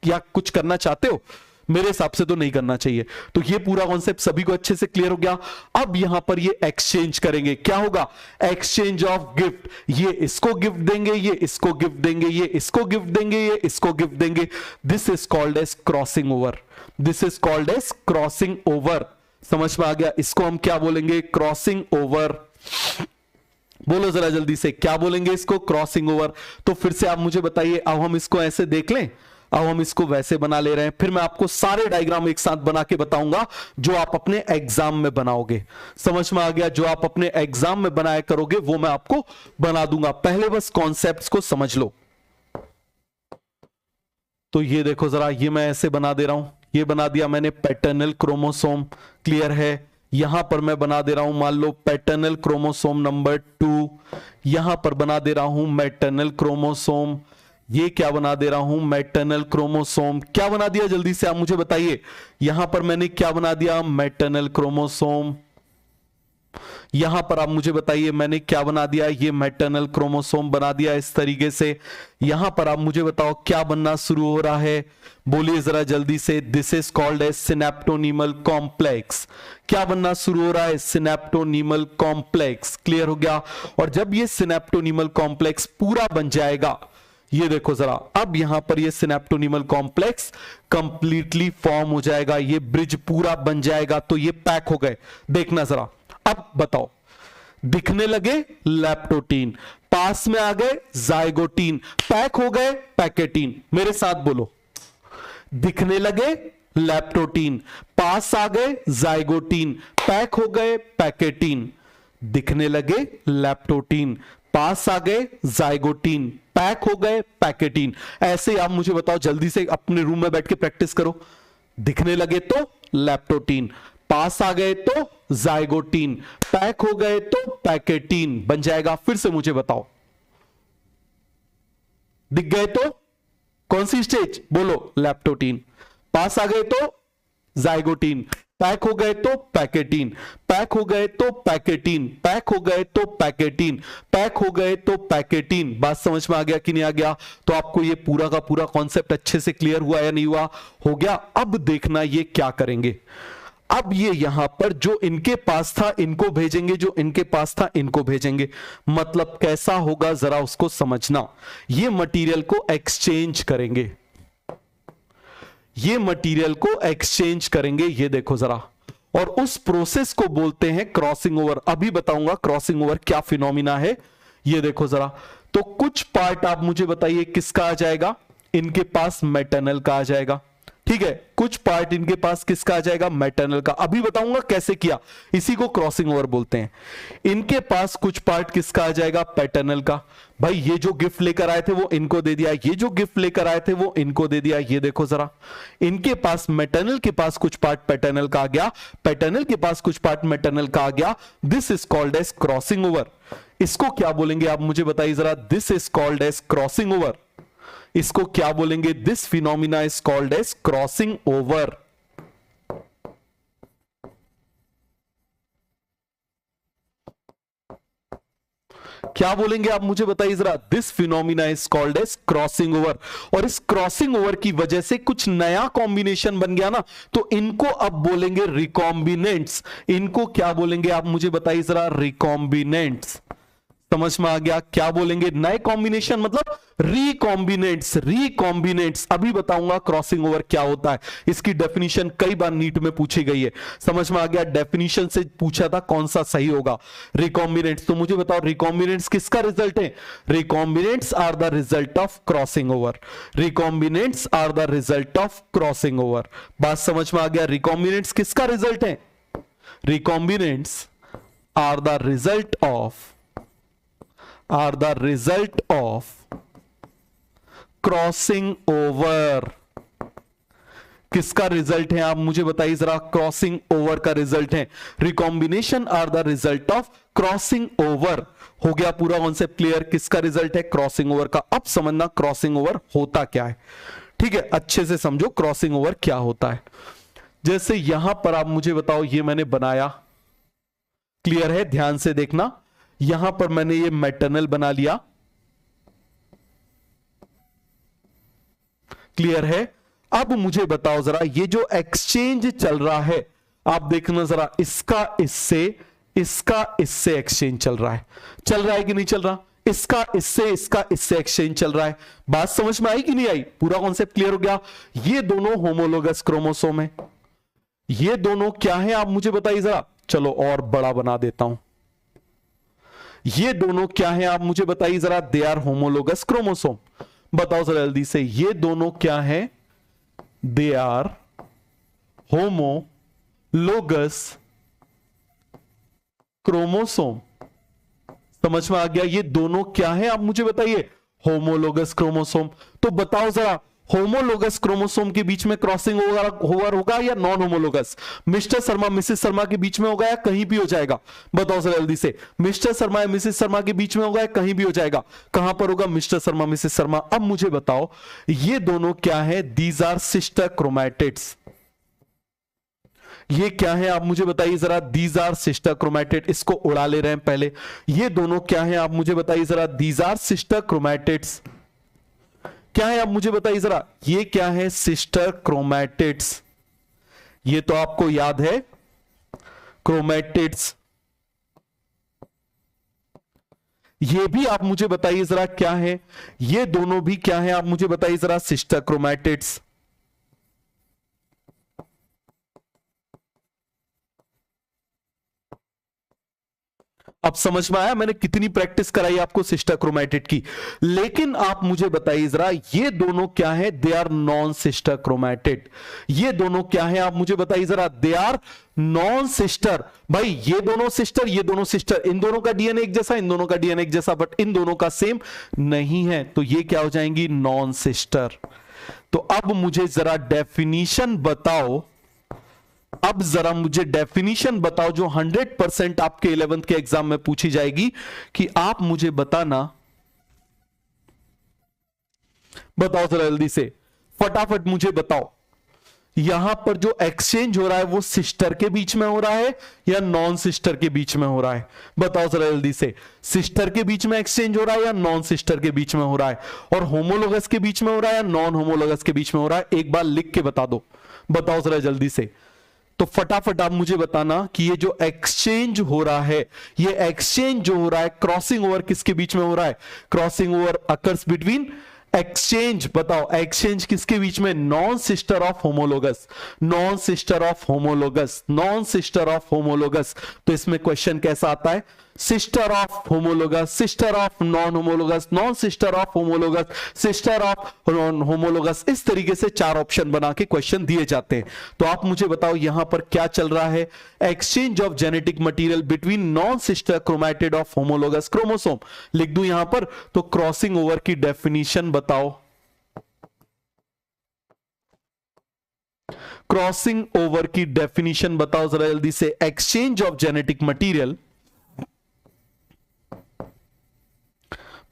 [SPEAKER 1] या कुछ करना चाहते हो? मेरे हिसाब से तो नहीं करना चाहिए। तो ये पूरा कॉन्सेप्ट सभी को अच्छे से क्लियर हो गया। अब यहां पर ये एक्सचेंज करेंगे, क्या होगा? Exchange of gift. ये इसको गिफ्ट देंगे, ये इसको गिफ्ट देंगे, ये इसको गिफ्ट देंगे, ये इसको गिफ्ट देंगे। This is called as crossing over. This is called as crossing over. समझ में आ गया? इसको हम क्या बोलेंगे? Crossing over. बोलो जरा जल्दी से, क्या बोलेंगे इसको? Crossing over. तो फिर से आप मुझे बताइए, अब हम इसको ऐसे देख लें, अब हम इसको वैसे बना ले रहे हैं। फिर मैं आपको सारे डायग्राम एक साथ बना के बताऊंगा जो आप अपने एग्जाम में बनाओगे। समझ में आ गया? जो आप अपने एग्जाम में बनाया करोगे वो मैं आपको बना दूंगा। पहले बस कॉन्सेप्ट्स को समझ लो। तो ये देखो जरा, ये मैं ऐसे बना दे रहा हूं। ये बना दिया मैंने पैटर्नल क्रोमोसोम, क्लियर है? यहां पर मैं बना दे रहा हूं, मान लो पैटर्नल क्रोमोसोम नंबर 2। यहां पर बना दे रहा हूं मैटर्नल क्रोमोसोम। ये क्या बना दे रहा हूं? Maternal chromosome. क्या बना दिया जल्दी से आप मुझे बताइए? यहां पर मैंने क्या बना दिया? Maternal chromosome. यहां पर आप मुझे बताइए मैंने क्या बना दिया? ये मैटर्नल क्रोमोसोम बना दिया इस तरीके से। यहां पर आप मुझे बताओ क्या बनना शुरू हो रहा है? बोलिए जरा जल्दी से। This is called as synaptonemal complex. क्या बनना शुरू हो रहा है? सिनेप्टोनीमल कॉम्प्लेक्स। क्लियर हो गया? और जब ये सिनेप्टोनीमल कॉम्प्लेक्स पूरा बन जाएगा, ये देखो जरा, अब यहां पर ये सिनेप्टोनीमल कॉम्प्लेक्स कंप्लीटली फॉर्म हो जाएगा, ये ब्रिज पूरा बन जाएगा। तो ये पैक हो गए। देखना जरा, अब बताओ, दिखने लगे लैप्टोटीन, पास में आ गए जाइगोटीन, पैक हो गए पैकेटीन। मेरे साथ बोलो, दिखने लगे लैप्टोटीन, पास आ गए जाइगोटीन, पैक हो गए पैकेटीन। दिखने लगे लैप्टोटीन, पास आ गए जाइगोटीन, पैक हो गए पैकेटीन। ऐसे आप मुझे बताओ जल्दी से, अपने रूम में बैठ के प्रैक्टिस करो। दिखने लगे तो लैप्टोटीन, पास आ गए तो जाइगोटीन, पैक हो गए तो पैकेटीन बन जाएगा। फिर से मुझे बताओ, दिख गए तो कौन सी स्टेज? बोलो लैप्टोटीन। पास आ गए तो जाइगोटीन, पैक हो गए तो पैकेटीन, पैक हो गए तो पैकेटीन, पैक हो गए तो पैकेटीन, पैक हो गए तो पैकेटीन। बात समझ में आ गया कि नहीं आ गया? तो आपको ये पूरा का पूरा कॉन्सेप्ट अच्छे से क्लियर हुआ या नहीं हुआ? हो गया। अब देखना ये क्या करेंगे। अब ये यहां पर जो इनके पास था इनको भेजेंगे, जो इनके पास था इनको भेजेंगे। मतलब कैसा होगा जरा उसको समझना। ये मटेरियल को एक्सचेंज करेंगे, ये मटेरियल को एक्सचेंज करेंगे, ये देखो जरा। और उस प्रोसेस को बोलते हैं क्रॉसिंग ओवर। अभी बताऊंगा क्रॉसिंग ओवर क्या फिनोमिना है। ये देखो जरा, तो कुछ पार्ट आप मुझे बताइए किसका आ जाएगा? इनके पास मैटरनल का आ जाएगा, ठीक है। कुछ पार्ट इनके पास किसका आ जाएगा? मैटरनल का। अभी बताऊंगा कैसे किया, इसी को क्रॉसिंग ओवर बोलते हैं। इनके पास कुछ पार्ट किसका आ जाएगा? पैटर्नल का। भाई ये जो गिफ्ट लेकर आए थे वो इनको दे दिया, ये जो गिफ्ट लेकर आए थे वो इनको दे दिया। ये देखो जरा, इनके पास मैटरनल के पास कुछ पार्ट पैटर्नल का आ गया, पैटर्नल के पास कुछ पार्ट मैटरनल का आ गया। This is called as crossing over. इसको क्या बोलेंगे आप मुझे बताइए जरा? This is called as crossing over. इसको क्या बोलेंगे? This phenomena is called as crossing over. क्या बोलेंगे आप मुझे बताइए जरा? This phenomena is called as crossing over. और इस क्रॉसिंग ओवर की वजह से कुछ नया कॉम्बिनेशन बन गया ना, तो इनको अब बोलेंगे रिकॉम्बिनेंट्स। इनको क्या बोलेंगे आप मुझे बताइए जरा? रिकॉम्बिनेंट्स। समझ में आ गया? क्या बोलेंगे? नए कॉम्बिनेशन मतलब रिकॉम्बिनेंट्स। रिकॉम्बिनेंट्स अभी बताऊंगा क्रॉसिंग ओवर क्या होता है। इसकी डेफिनेशन कई बार नीट में पूछी गई है। समझ में आ गया? डेफिनेशन से पूछा था कौन सा सही होगा। रिकॉम्बिनेंट्स, तो मुझे बताओ रिकॉम्बिनेंट्स किसका रिजल्ट है? Recombinants are the result of crossing over. Recombinants are the result of crossing over. बात समझ में आ गया? रिकॉम्बिनेंट्स किसका रिजल्ट है? Recombinants are the result of crossing over. किसका रिजल्ट है आप मुझे बताइए जरा? क्रॉसिंग ओवर का रिजल्ट है। Recombination are the result of crossing over. हो गया पूरा कॉन्सेप्ट क्लियर? किसका रिजल्ट है? क्रॉसिंग ओवर का। अब समझना क्रॉसिंग ओवर होता क्या है। ठीक है, अच्छे से समझो क्रॉसिंग ओवर क्या होता है। जैसे यहां पर आप मुझे बताओ, ये मैंने बनाया, क्लियर है? ध्यान से देखना, यहां पर मैंने ये मैटरनल बना लिया, क्लियर है? अब मुझे बताओ जरा, ये जो एक्सचेंज चल रहा है, आप देखना जरा, इसका इससे एक्सचेंज चल रहा है कि नहीं चल रहा? इसका इससे एक्सचेंज चल रहा है। बात समझ में आई कि नहीं आई? पूरा कॉन्सेप्ट क्लियर हो गया? ये दोनों होमोलोगस क्रोमोसोम है। ये दोनों क्या है आप मुझे बताइए जरा? चलो और बड़ा बना देता हूं। ये दोनों क्या है आप मुझे बताइए जरा? They are homologous chromosome. बताओ जरा जल्दी से, ये दोनों क्या है? They are homologous chromosome. समझ में आ गया? ये दोनों क्या है आप मुझे बताइए? Homologous chromosome. तो बताओ जरा, होमोलोगस क्रोमोसोम के बीच में क्रॉसिंग ओवर होगा या non homologous? Mister Sharma missus Sharma के बीच में होगा या कहीं भी हो जाएगा? बताओ जरा जल्दी से, मिस्टर शर्मा या मिसेस शर्मा के बीच में होगा या कहीं भी हो जाएगा? कहां पर होगा? Mister Sharma missus Sharma. अब मुझे बताओ, ये दोनों क्या है? These are sister chromatids. ये क्या है आप मुझे बताइए जरा? These are sister chromatid. इसको उड़ा ले रहे हैं पहले। ये दोनों क्या है आप मुझे बताइए जरा? These are sister chromatids. क्या है आप मुझे बताइए जरा? ये क्या है? Sister chromatids. ये तो आपको याद है, क्रोमैटिड्स। ये भी आप मुझे बताइए जरा क्या है? ये दोनों भी क्या है आप मुझे बताइए जरा? Sister chromatids. अब समझ में आया मैंने कितनी प्रैक्टिस कराई आपको सिस्टर क्रोमैटिड की। लेकिन आप मुझे बताइए जरा, ये दोनों क्या है? They are non sister chromatid. ये दोनों क्या है आप मुझे बताइए जरा? They are non sister. भाई ये दोनों सिस्टर, ये दोनों सिस्टर, इन दोनों का डीएनए एक जैसा, इन दोनों का डीएनए एक जैसा, बट इन दोनों का सेम नहीं है, तो ये क्या हो जाएंगी? Non sister. तो अब मुझे जरा डेफिनीशन बताओ, अब जरा मुझे डेफिनीशन बताओ जो 100% आपके 11th के एग्जाम में पूछी जाएगी, कि आप मुझे बताना, बताओ जरा जल्दी से, फटाफट मुझे बताओ, यहां पर जो एक्सचेंज हो रहा है वो सिस्टर के बीच में हो रहा है या नॉन सिस्टर के बीच में हो रहा है? बताओ जरा जल्दी से, सिस्टर के बीच में एक्सचेंज हो रहा है या नॉन सिस्टर के बीच में हो रहा है? और होमोलोगस के बीच में हो रहा है या नॉन होमोलोगस के बीच में हो रहा है? एक बार लिख के बता दो, बताओ जरा जल्दी से। तो फटाफट आप मुझे बताना कि ये जो एक्सचेंज हो रहा है, ये एक्सचेंज जो हो रहा है, क्रॉसिंग ओवर किसके बीच में हो रहा है? Crossing over occurs between, exchange बताओ, एक्सचेंज किसके बीच में? Non sister of homologous, non sister of homologous, non sister of homologous. तो इसमें क्वेश्चन कैसा आता है? Sister of homologous, sister of non homologous, non sister of homologous, sister of non homologous. इस तरीके से 4 ऑप्शन बना के क्वेश्चन दिए जाते हैं। तो आप मुझे बताओ यहां पर क्या चल रहा है? Exchange of genetic material between non sister chromatid of homologous chromosome. लिख दूं यहां पर? तो क्रॉसिंग ओवर की डेफिनेशन बताओ। क्रॉसिंग ओवर की डेफिनेशन बताओ जरा जल्दी से। एक्सचेंज ऑफ जेनेटिक मटेरियल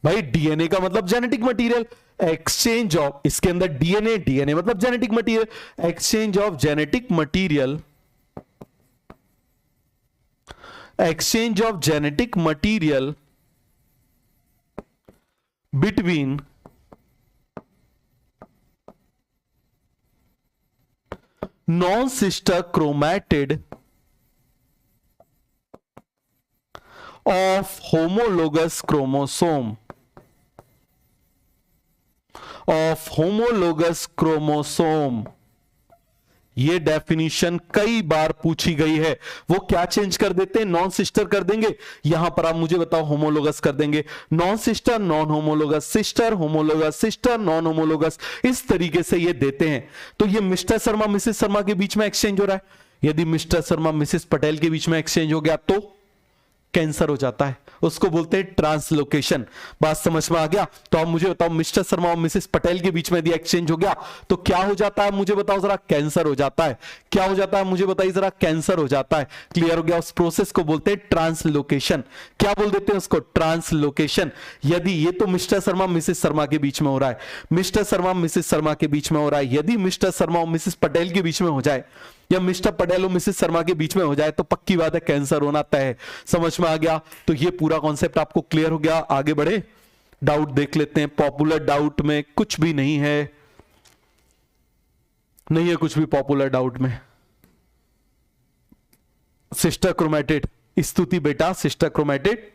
[SPEAKER 1] भाई डीएनए का मतलब जेनेटिक मटेरियल, एक्सचेंज ऑफ, इसके अंदर डीएनए, डीएनए मतलब genetic material, exchange of genetic material, exchange of genetic material between non-sister chromatid of homologous chromosome, of homologous chromosome। ये डेफिनेशन कई बार पूछी गई है। वो क्या चेंज कर देते हैं, नॉन सिस्टर कर देंगे, यहां पर आप मुझे बताओ होमोलोगस कर देंगे, non sister non homologous, sister homologous, sister non homologous, इस तरीके से ये देते हैं। तो ये मिस्टर शर्मा मिसेस शर्मा के बीच में एक्सचेंज हो रहा है। यदि मिस्टर शर्मा मिसेस पटेल के बीच में एक्सचेंज हो गया तो कैंसर हो जाता है, उसको बोलते हैं ट्रांसलोकेशन। बात समझ में आ गया? तो आप मुझे बताओ मिस्टर शर्मा और मिसेस पटेल के बीच में यदि एक्सचेंज हो गया तो क्या हो जाता है, मुझे बताओ जरा, कैंसर हो जाता है। क्या हो जाता है मुझे बताइए जरा, कैंसर हो जाता है। क्लियर हो गया? उस प्रोसेस को बोलते हैं ट्रांसलोकेशन। क्या बोल देते हैं उसको, ट्रांसलोकेशन। यदि ये तो मिस्टर शर्मा मिसेस शर्मा के बीच में हो रहा है, मिस्टर शर्मा मिसेस शर्मा के बीच में हो रहा है, यदि मिस्टर शर्मा और मिसेस पटेल के बीच में हो जाए या मिस्टर पटेल और मिसेस शर्मा के बीच में हो जाए तो पक्की बात है कैंसर होना तय है। समझ में आ गया? तो ये पूरा कॉन्सेप्ट आपको क्लियर हो गया। आगे बढ़े, डाउट देख लेते हैं। पॉपुलर डाउट में कुछ भी नहीं है, नहीं है कुछ भी पॉपुलर डाउट में। सिस्टर क्रोमैटिड, स्तुति बेटा, सिस्टर क्रोमैटिड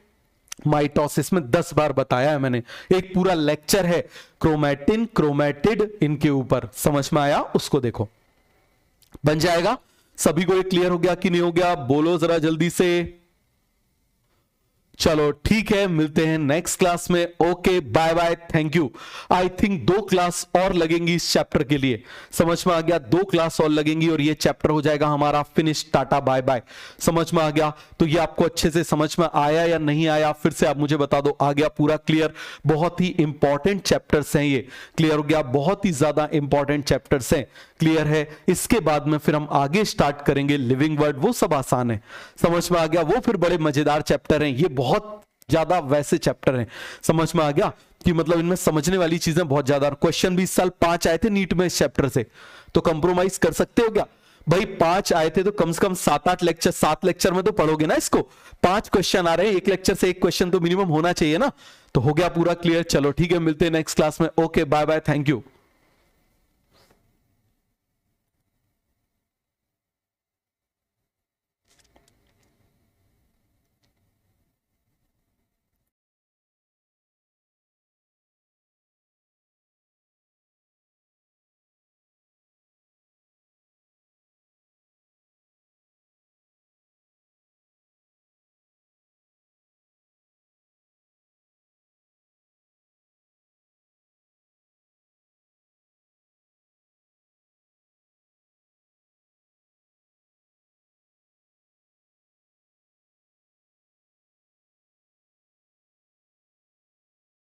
[SPEAKER 1] माइटोसिस में 10 बार बताया है मैंने, एक पूरा लेक्चर है क्रोमैटिन क्रोमैटिड इनके ऊपर। समझ में आया? उसको देखो, बन जाएगा। सभी को ये क्लियर हो गया कि नहीं हो गया? बोलो जरा जल्दी से। चलो ठीक है, मिलते हैं नेक्स्ट क्लास में। Okay bye bye, thank you. I think 2 class और लगेंगी इस चैप्टर के लिए। समझ में आ गया? 2 क्लास और लगेंगी और ये चैप्टर हो जाएगा हमारा फिनिश। Tata bye bye. समझ में आ गया? तो ये आपको अच्छे से समझ में आया या नहीं आया, फिर से आप मुझे बता दो। आ गया पूरा क्लियर? बहुत ही इंपॉर्टेंट चैप्टर्स हैं ये। क्लियर हो गया? बहुत ही ज्यादा इंपॉर्टेंट चैप्टर्स हैं। क्लियर है? इसके बाद में फिर हम आगे स्टार्ट करेंगे लिविंग वर्ड, वो सब आसान है। समझ में आ गया? वो फिर बड़े मजेदार चैप्टर हैं, ये बहुत ज्यादा वैसे चैप्टर हैं। समझ में आ गया कि मतलब इनमें समझने वाली चीजें बहुत ज्यादा। क्वेश्चन भी इस साल 5 आए थे नीट में इस चैप्टर से, तो कंप्रोमाइज कर सकते हो क्या भाई? 5 आए थे तो कम से कम 7-8 लेक्चर, 7 लेक्चर में तो पढ़ोगे ना इसको। 5 क्वेश्चन आ रहे हैं, एक लेक्चर से एक क्वेश्चन तो मिनिमम होना चाहिए ना। तो हो गया पूरा क्लियर। चलो ठीक है, मिलते हैं नेक्स्ट क्लास में। Okay bye bye, thank you.